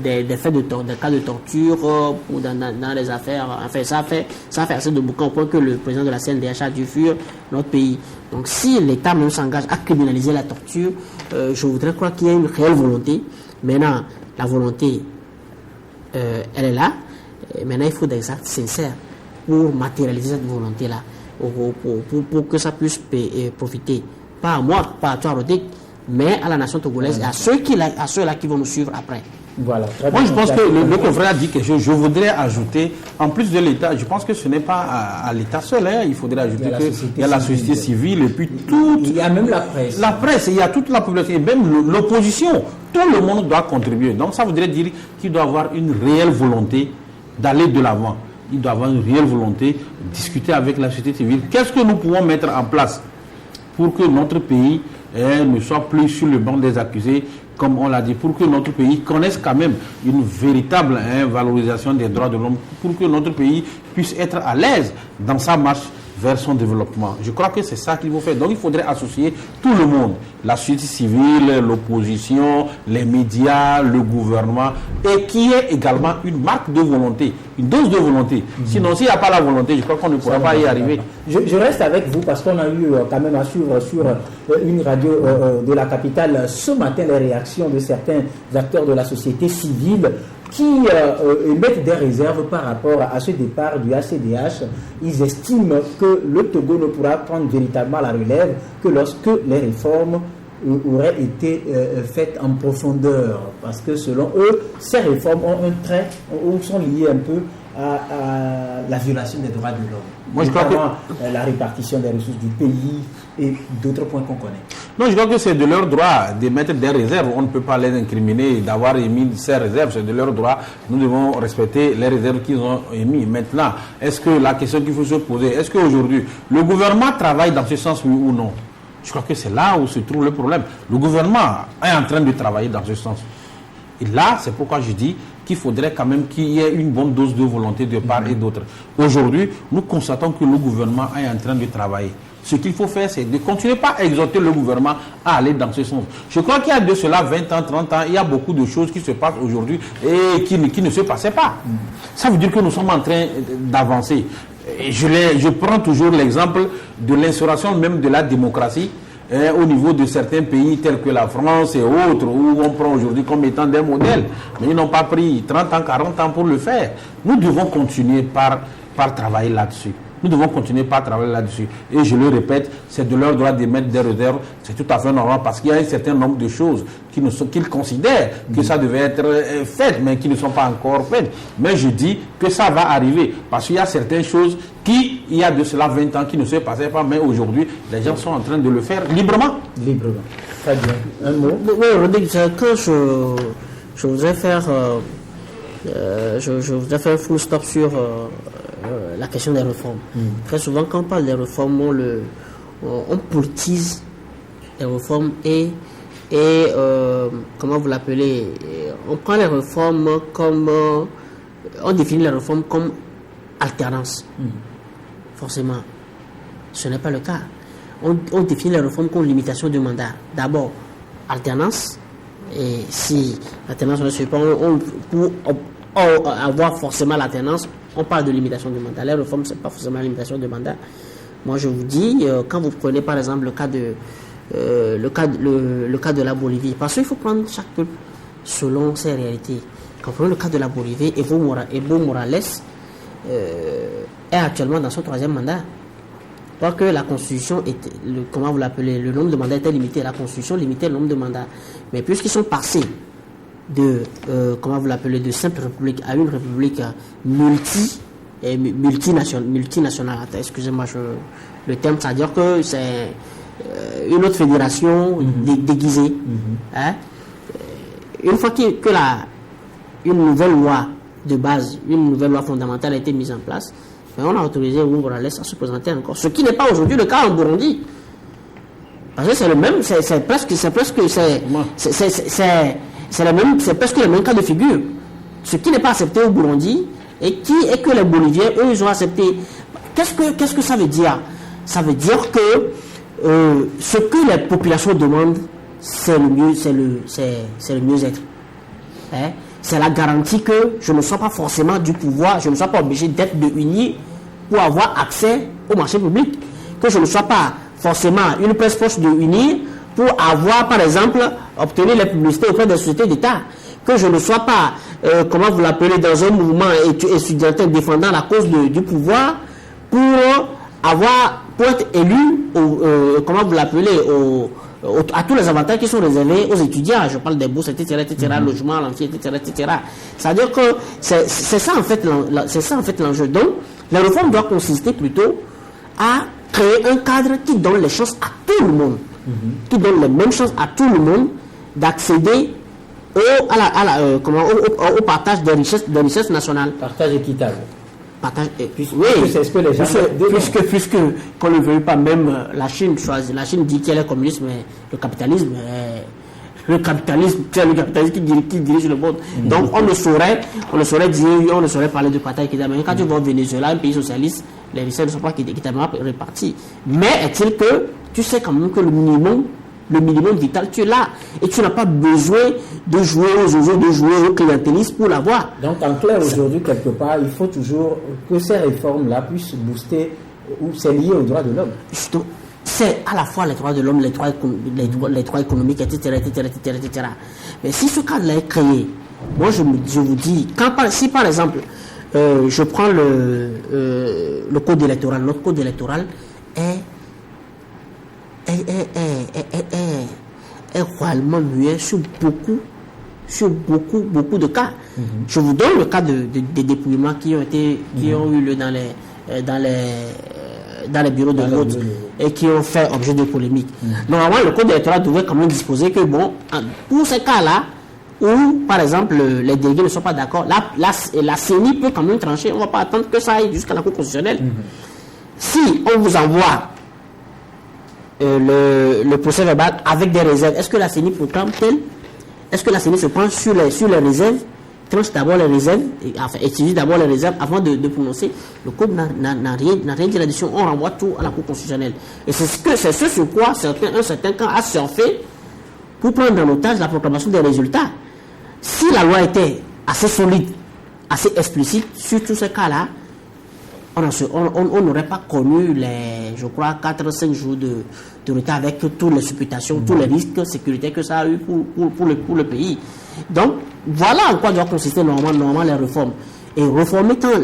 des faits des cas de torture ou dans les affaires. Enfin, ça fait assez de boucan au point que le président de la CNDH a dû fuir notre pays. Donc, si l'État même s'engage à criminaliser la torture, je voudrais croire qu'il y a une réelle volonté. Maintenant, la volonté, elle est là. Et maintenant, il faut des actes sincères pour matérialiser cette volonté-là, pour que ça puisse profiter, pas à moi, pas à toi, Rodrigue, mais à la nation togolaise et à ceux-là qui vont nous suivre après.
Voilà. Moi, je pense que le confrère a dit quelque chose. Je voudrais ajouter, en plus de l'État, je pense que ce n'est pas à l'État seul. Hein. Il faudrait ajouter qu'il y a la société civile et puis tout.
Il y a même la presse.
La presse, il y a toute la population, et même l'opposition. Tout le monde doit contribuer. Donc, ça voudrait dire qu'il doit avoir une réelle volonté d'aller de l'avant. Il doit avoir une réelle volonté de discuter avec la société civile. Qu'est-ce que nous pouvons mettre en place pour que notre pays ne soit plus sur le banc des accusés, comme on l'a dit, pour que notre pays connaisse quand même une véritable valorisation des droits de l'homme, pour que notre pays puisse être à l'aise dans sa marche vers son développement. Je crois que c'est ça qu'il faut faire. Donc il faudrait associer tout le monde, la société civile, l'opposition, les médias, le gouvernement, et qui est également une marque de volonté, une dose de volonté. Sinon, s'il n'y a pas la volonté, je crois qu'on ne pourra pas y arriver.
Je reste avec vous parce qu'on a eu quand même à suivre sur une radio de la capitale ce matin les réactions de certains acteurs de la société civile qui émettent des réserves par rapport à ce départ du ACDH. Ils estiment que le Togo ne pourra prendre véritablement la relève que lorsque les réformes auraient été faites en profondeur. Parce que selon eux, ces réformes ont un trait, ou sont liées un peu à la violation des droits de l'homme. Moi, je crois que la répartition des ressources du pays et d'autres points qu'on connaît.
Non, je crois que c'est de leur droit d'émettre des réserves. On ne peut pas les incriminer d'avoir émis ces réserves. C'est de leur droit. Nous devons respecter les réserves qu'ils ont émises. Maintenant, est-ce que la question qu'il faut se poser, est-ce qu'aujourd'hui, le gouvernement travaille dans ce sens, oui ou non? Je crois que c'est là où se trouve le problème. Le gouvernement est en train de travailler dans ce sens. Et là, c'est pourquoi je dis qu'il faudrait quand même qu'il y ait une bonne dose de volonté de part et d'autre. Aujourd'hui, nous constatons que le gouvernement est en train de travailler. Ce qu'il faut faire, c'est de continuer pas à exhorter le gouvernement à aller dans ce sens. Je crois qu'il y a de cela 20 ans, 30 ans, il y a beaucoup de choses qui se passent aujourd'hui et qui ne se passaient pas. Ça veut dire que nous sommes en train d'avancer. Je prends toujours l'exemple de l'instauration même de la démocratie au niveau de certains pays tels que la France et autres, où on prend aujourd'hui comme étant des modèles. Mais ils n'ont pas pris 30 ans, 40 ans pour le faire. Nous devons continuer par travailler là-dessus. Nous devons continuer par travailler là-dessus. Et je le répète, c'est de leur droit d'émettre des réserves. C'est tout à fait normal parce qu'il y a un certain nombre de choses qu'ils considèrent que ça devait être fait, mais qui ne sont pas encore faites. Mais je dis que ça va arriver parce qu'il y a certaines choses qui, il y a de cela 20 ans, qui ne se passaient pas, mais aujourd'hui, les gens sont en train de le faire librement.
Librement. Très bien. Un mot.
Oui, Rodrigue, quand je voudrais faire un full stop sur la question des réformes. Très souvent, quand on parle des réformes, on politise les réformes et comment vous l'appelez, on prend les réformes comme on définit les réformes comme alternance. Forcément, ce n'est pas le cas. On définit les réformes comme limitation du mandat. D'abord, alternance, et si l'alternance ne se fait pas, pour avoir forcément l'alternance, on parle de limitation du mandat. Les réformes, ce n'est pas forcément la limitation du mandat. Moi, je vous dis, quand vous prenez par exemple le cas de la Bolivie, parce qu'il faut prendre chaque peuple selon ses réalités. Quand vous prenez le cas de la Bolivie, Evo Morales est actuellement dans son 3e mandat. Parce que la Constitution, comment vous l'appelez, le nombre de mandats était limité. La Constitution limitait le nombre de mandats. Mais puisqu'ils sont passés de simple république à une république multinationale. Excusez-moi le terme, c'est-à-dire que c'est une autre fédération déguisée. Hein? Une fois que une nouvelle loi de base, une nouvelle loi fondamentale a été mise en place, on a autorisé Evo Morales à se présenter encore. Ce qui n'est pas aujourd'hui le cas en Burundi. Parce que c'est le même, c'est presque le même cas de figure. Ce qui n'est pas accepté au Burundi et que les Boliviens, eux, ils ont accepté. Qu'est-ce que ça veut dire? Ça veut dire que ce que les populations demandent, c'est le mieux-être. c'est la garantie que je ne sois pas forcément du pouvoir, je ne sois pas obligé d'être de UNI pour avoir accès au marché public, que je ne sois pas forcément une presse proche de UNI pour avoir, par exemple, obtenir les publicités auprès des sociétés d'État, que je ne sois pas, comment vous l'appelez, dans un mouvement étudiantin défendant la cause du pouvoir pour être élu, comment vous l'appelez, à tous les avantages qui sont réservés aux étudiants. Je parle des bourses, etc., logement, l'enfant, etc. C'est-à-dire que c'est ça en fait l'enjeu. Donc, la réforme doit consister plutôt à créer un cadre qui donne les chances à tout le monde, qui donne les mêmes chances à tout le monde d'accéder au partage des richesses nationales.
Partage équitable.
Puisque qu'on ne veut pas, même la Chine choisit. La Chine dit qu'elle est communiste, mais le capitalisme qui dirige le monde. Donc on ne saurait parler de partage équitable. Quand tu vas au Venezuela, un pays socialiste, les richesses ne sont pas équitablement réparties. Mais est-il que tu sais quand même que le minimum vital, tu es là. Et tu n'as pas besoin de jouer aux oiseaux, de jouer au clientélisme pour l'avoir.
Donc, en clair, aujourd'hui, quelque part, il faut toujours que ces réformes-là puissent booster, ou c'est lié aux droits de l'homme.
C'est à la fois les droits de l'homme, les droits économiques, etc. Mais si ce cadre-là est créé, moi, je vous dis, si par exemple, je prends le code électoral, notre code électoral est réellement muet sur beaucoup de cas. Je vous donne le cas des dépouillements qui ont eu lieu dans les bureaux de vote et qui ont fait objet de polémique. Normalement, le code électoral devrait quand même disposer que, pour ces cas-là, où, par exemple, les délégués ne sont pas d'accord, la CENI peut quand même trancher. On ne va pas attendre que ça aille jusqu'à la Cour constitutionnelle. Si on vous envoie le procès verbal avec des réserves, est-ce que la CENI proclame tel? Est-ce que la CENI se prend sur les réserves, tranche d'abord les réserves, étudie d'abord les réserves avant de prononcer? Le code n'a rien dit là-dessus. On renvoie tout à la Cour constitutionnelle. Et c'est ce sur quoi un certain camp a surfé pour prendre en otage la proclamation des résultats. Si la loi était assez solide, assez explicite sur tous ces cas-là, on n'aurait pas connu je crois, 4-5 jours de retard avec toutes les supputations, tous les risques sécuritaires que ça a eu pour le pays. Donc, voilà en quoi doit consister normalement les réformes. Et réformer tant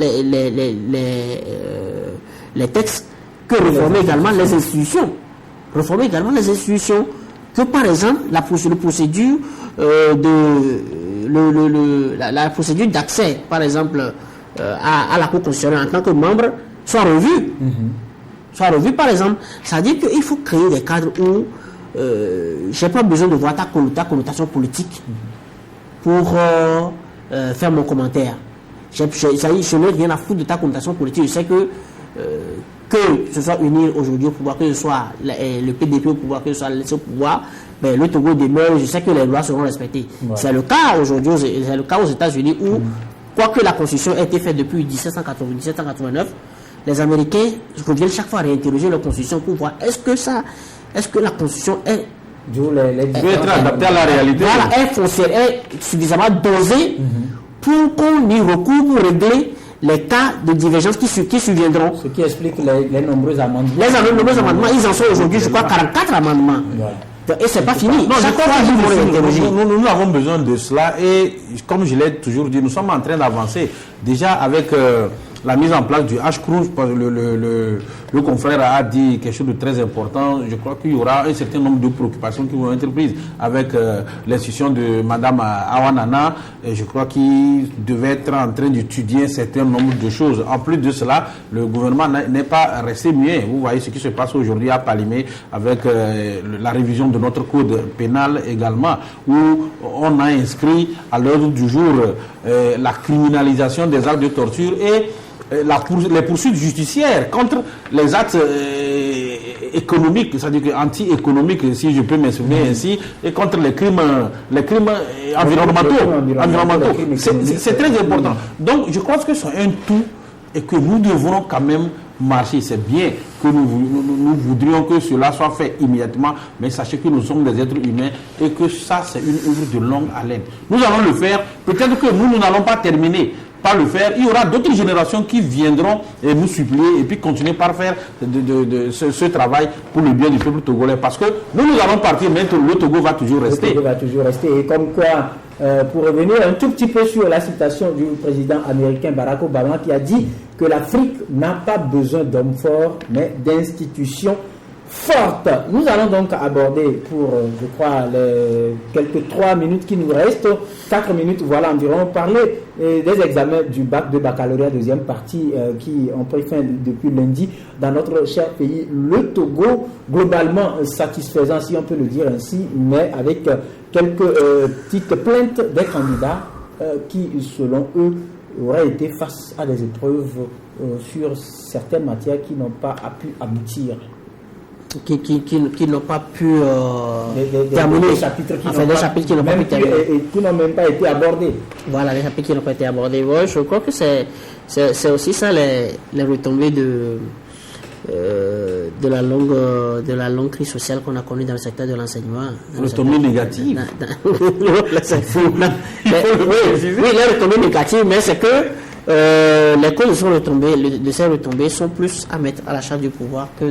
les textes que réformer également les institutions. Réformer également les institutions. Que par exemple, la procédure la procédure d'accès, par exemple, à la Cour constitutionnelle en tant que membre soit revue. Soit revue, par exemple. Ça veut dire qu'il faut créer des cadres où je n'ai pas besoin de voir ta connotation politique pour faire mon commentaire. Je n'ai rien à foutre de ta connotation politique. Je sais que ce soit UNIR aujourd'hui au pouvoir, que ce soit le PDP au pouvoir, que ce soit l'ENC au pouvoir, le Togo demeure, je sais que les lois seront respectées. Ouais. C'est le cas aujourd'hui, c'est le cas aux États-Unis où, quoique la Constitution ait été faite depuis 1789, les Américains reviennent chaque fois à réinterroger leur Constitution pour voir est-ce que la Constitution est
être adaptée à la réalité.
Voilà, est suffisamment dosée pour qu'on y recourt pour régler les cas de divergence qui surviendront.
Ce qui explique les nombreux amendements.
Les nombreux amendements, ils en sont aujourd'hui, je crois, 44 amendements. Voilà. Et c'est pas fini.
Non, nous avons besoin de cela et comme je l'ai toujours dit, nous sommes en train d'avancer. Déjà avec la mise en place du H-Cruz, le confrère a dit quelque chose de très important. Je crois qu'il y aura un certain nombre de préoccupations qui vont être prises avec l'institution de Madame Awanana. Et je crois qu'il devait être en train d'étudier un certain nombre de choses. En plus de cela, le gouvernement n'est pas resté muet. Vous voyez ce qui se passe aujourd'hui à Palimé avec la révision de notre code pénal également, où on a inscrit à l'ordre du jour la criminalisation des actes de torture et les poursuites judiciaires contre les actes économiques, c'est-à-dire anti-économiques, si je peux m'exprimer ainsi, et contre les crimes environnementaux. C'est très important. Donc, je crois que c'est un tout et que nous devrons quand même marcher. C'est bien que nous voudrions que cela soit fait immédiatement, mais sachez que nous sommes des êtres humains et que ça, c'est une œuvre de longue haleine. Nous allons le faire, peut-être que nous n'allons pas terminer par le faire. Il y aura d'autres générations qui viendront et nous supplier et puis continuer par faire ce travail pour le bien du peuple togolais. Parce que nous allons partir, mais le Togo va toujours rester.
Le Togo va toujours rester. Et comme quoi, pour revenir un tout petit peu sur la citation du président américain Barack Obama qui a dit que l'Afrique n'a pas besoin d'hommes forts, mais d'institutions fortes. Nous allons donc aborder pour, je crois, les quelques 3 minutes qui nous restent, 4 minutes, voilà environ, parler des examens du bac de baccalauréat, deuxième partie, qui ont pris fin depuis lundi dans notre cher pays, le Togo, globalement satisfaisant, si on peut le dire ainsi, mais avec quelques petites plaintes des candidats qui, selon eux, auraient été face à des épreuves sur certaines matières qui n'ont pas pu aboutir.
Qui n'ont pas pu terminer
des chapitres
qui n'ont pas pu terminer
et qui n'ont même pas été abordés.
Voilà, les chapitres qui n'ont pas été abordés. Ouais, je crois que c'est aussi ça les retombées de la longue crise sociale qu'on a connue dans le secteur de l'enseignement.
Retombées négatives.
Oui, les retombées négatives, mais c'est que les causes de ces retombées sont plus à mettre à la charge du pouvoir que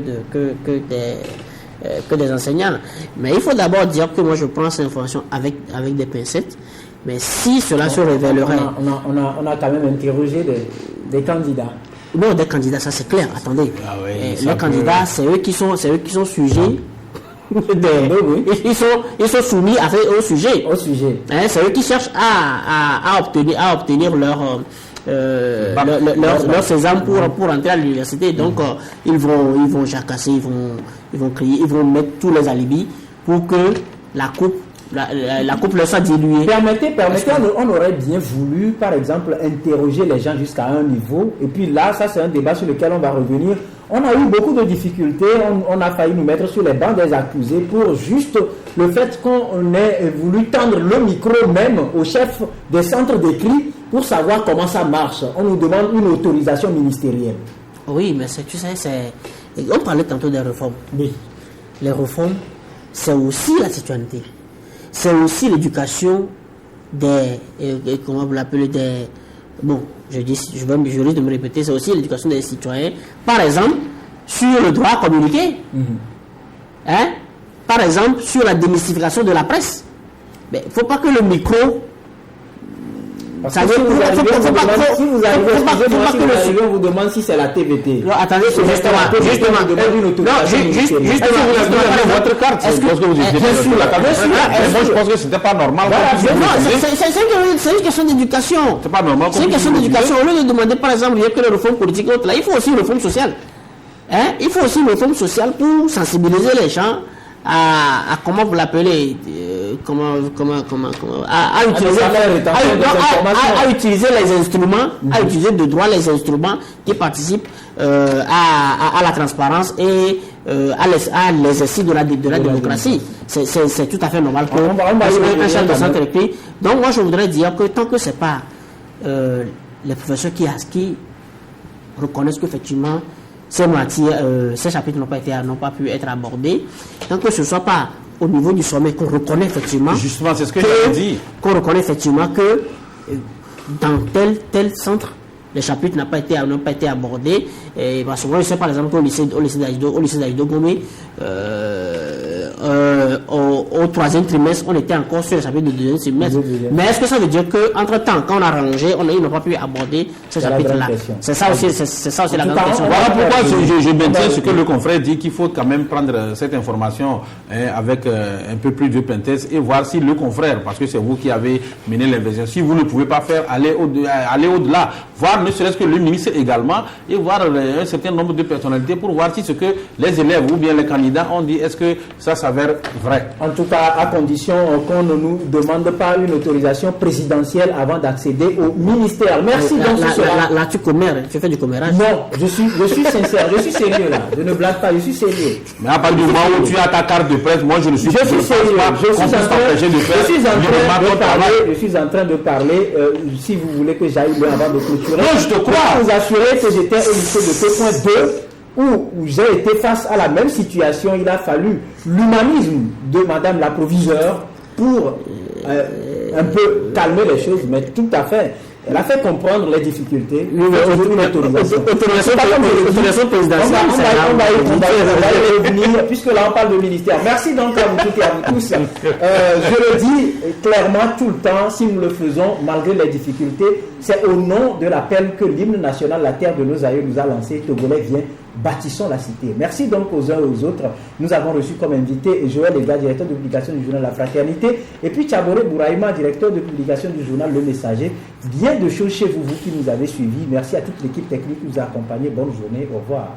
des enseignants. Mais il faut d'abord dire que moi je prends cette information avec des pincettes. Mais si cela se révélerait...
On a quand même interrogé des candidats.
Non, des candidats, ça c'est clair. Attendez.
Ah oui,
les candidats, c'est eux qui sont sujets. Ils sont soumis au sujet. Hein, c'est eux qui cherchent à obtenir leur sésame pour entrer à l'université. Donc ils vont jacasser, ils vont crier, ils vont mettre tous les alibis pour que la coupe leur soit diluée.
Permettez, on aurait bien voulu, par exemple, interroger les gens jusqu'à un niveau. Et puis là, ça c'est un débat sur lequel on va revenir. On a eu beaucoup de difficultés, on a failli nous mettre sur les bancs des accusés pour juste le fait qu'on ait voulu tendre le micro même au chef des centres d'écrit pour savoir comment ça marche. On nous demande une autorisation ministérielle.
Oui, mais tu sais, on parlait tantôt des réformes. Oui. Les réformes, c'est aussi la citoyenneté. C'est aussi l'éducation comment vous l'appelez, je risque de me répéter, c'est aussi l'éducation des citoyens. Par exemple, sur le droit à communiquer. Hein? Par exemple, sur la démystification de la presse. Mais il ne faut pas que le micro...
Parce que si vous arrivez, on vous demande si c'est la TVT.
Non, attendez, justement.
Votre carte, est-ce que vous étiez sur la carte? Moi, je pense que c'était pas normal.
C'est une question d'éducation.
C'est pas normal.
C'est une question d'éducation. Au lieu de demander, par exemple, il y a que les réformes politiques, là, il faut aussi une réforme sociale. Il faut aussi une réforme sociale pour sensibiliser les gens à comment vous l'appelez, à utiliser les instruments, à utiliser de droit les instruments qui participent à la transparence et à l'exercice de la démocratie. C'est tout à fait normal que un chef de centre écrit. Donc moi je voudrais dire que tant que c'est pas les professeurs qui reconnaissent qu'effectivement ces chapitres n'ont pas pu être abordés, tant que ce ne soit pas au niveau du sommet qu'on reconnaît effectivement,
justement c'est ce que j'ai dit,
qu'on reconnaît effectivement que dans tel centre les chapitres n'ont pas été abordés. Et parce que moi je sais par exemple qu'au lycée d'Aïdo Gomé, au 3e trimestre on était encore sur les chapitres de 2e trimestre. Mais est-ce que ça veut dire qu'entre temps quand on a rangé ils n'ont pas pu aborder ces chapitres là? C'est ça aussi la grande question.
Voilà pourquoi je maintiens ce que le confrère dit, qu'il faut quand même prendre cette information avec un peu plus de pinthèse et voir si le confrère, parce que c'est vous qui avez mené l'investigation, si vous ne pouvez pas faire aller au-delà, voir ne serait-ce que le ministre également, et voir un certain nombre de personnalités pour voir si ce que les élèves ou bien les candidats ont dit, est-ce que ça s'avère vrai.
En tout cas, à condition qu'on ne nous demande pas une autorisation présidentielle avant d'accéder au ministère. Merci donc sur cela.
Là, tu fais du commérage.
Non, je suis sincère, je suis sérieux là. Je ne blague pas, je suis sérieux.
Mais à partir du moment où tu as ta carte de presse, moi je ne suis
pas. Je suis en train de parler. Si vous voulez que j'aille loin avant de clôturer.
Non, je te crois.
Pour vous assurer que j'étais au lycée de P.2 où j'ai été face à la même situation, il a fallu l'humanisme de Madame la proviseure pour un peu calmer les choses, mais tout à fait. Elle a fait comprendre les difficultés.
Autorisation présidentielle.
On va y revenir, puisque là on parle de ministère. Merci donc à vous toutes et à vous tous. Je le dis clairement tout le temps, si nous le faisons malgré les difficultés, c'est au nom de l'appel que l'hymne national, la terre de nos aïeux, nous a lancé. Togolais vient, bâtissons la cité. Merci donc aux uns et aux autres. Nous avons reçu comme invité Joël Lega, directeur de publication du journal La Fraternité, et puis Tchaboré Bouraïma, directeur de publication du journal Le Messager. Bien de choses chez vous, vous qui nous avez suivis. Merci à toute l'équipe technique qui nous a accompagnés. Bonne journée. Au revoir.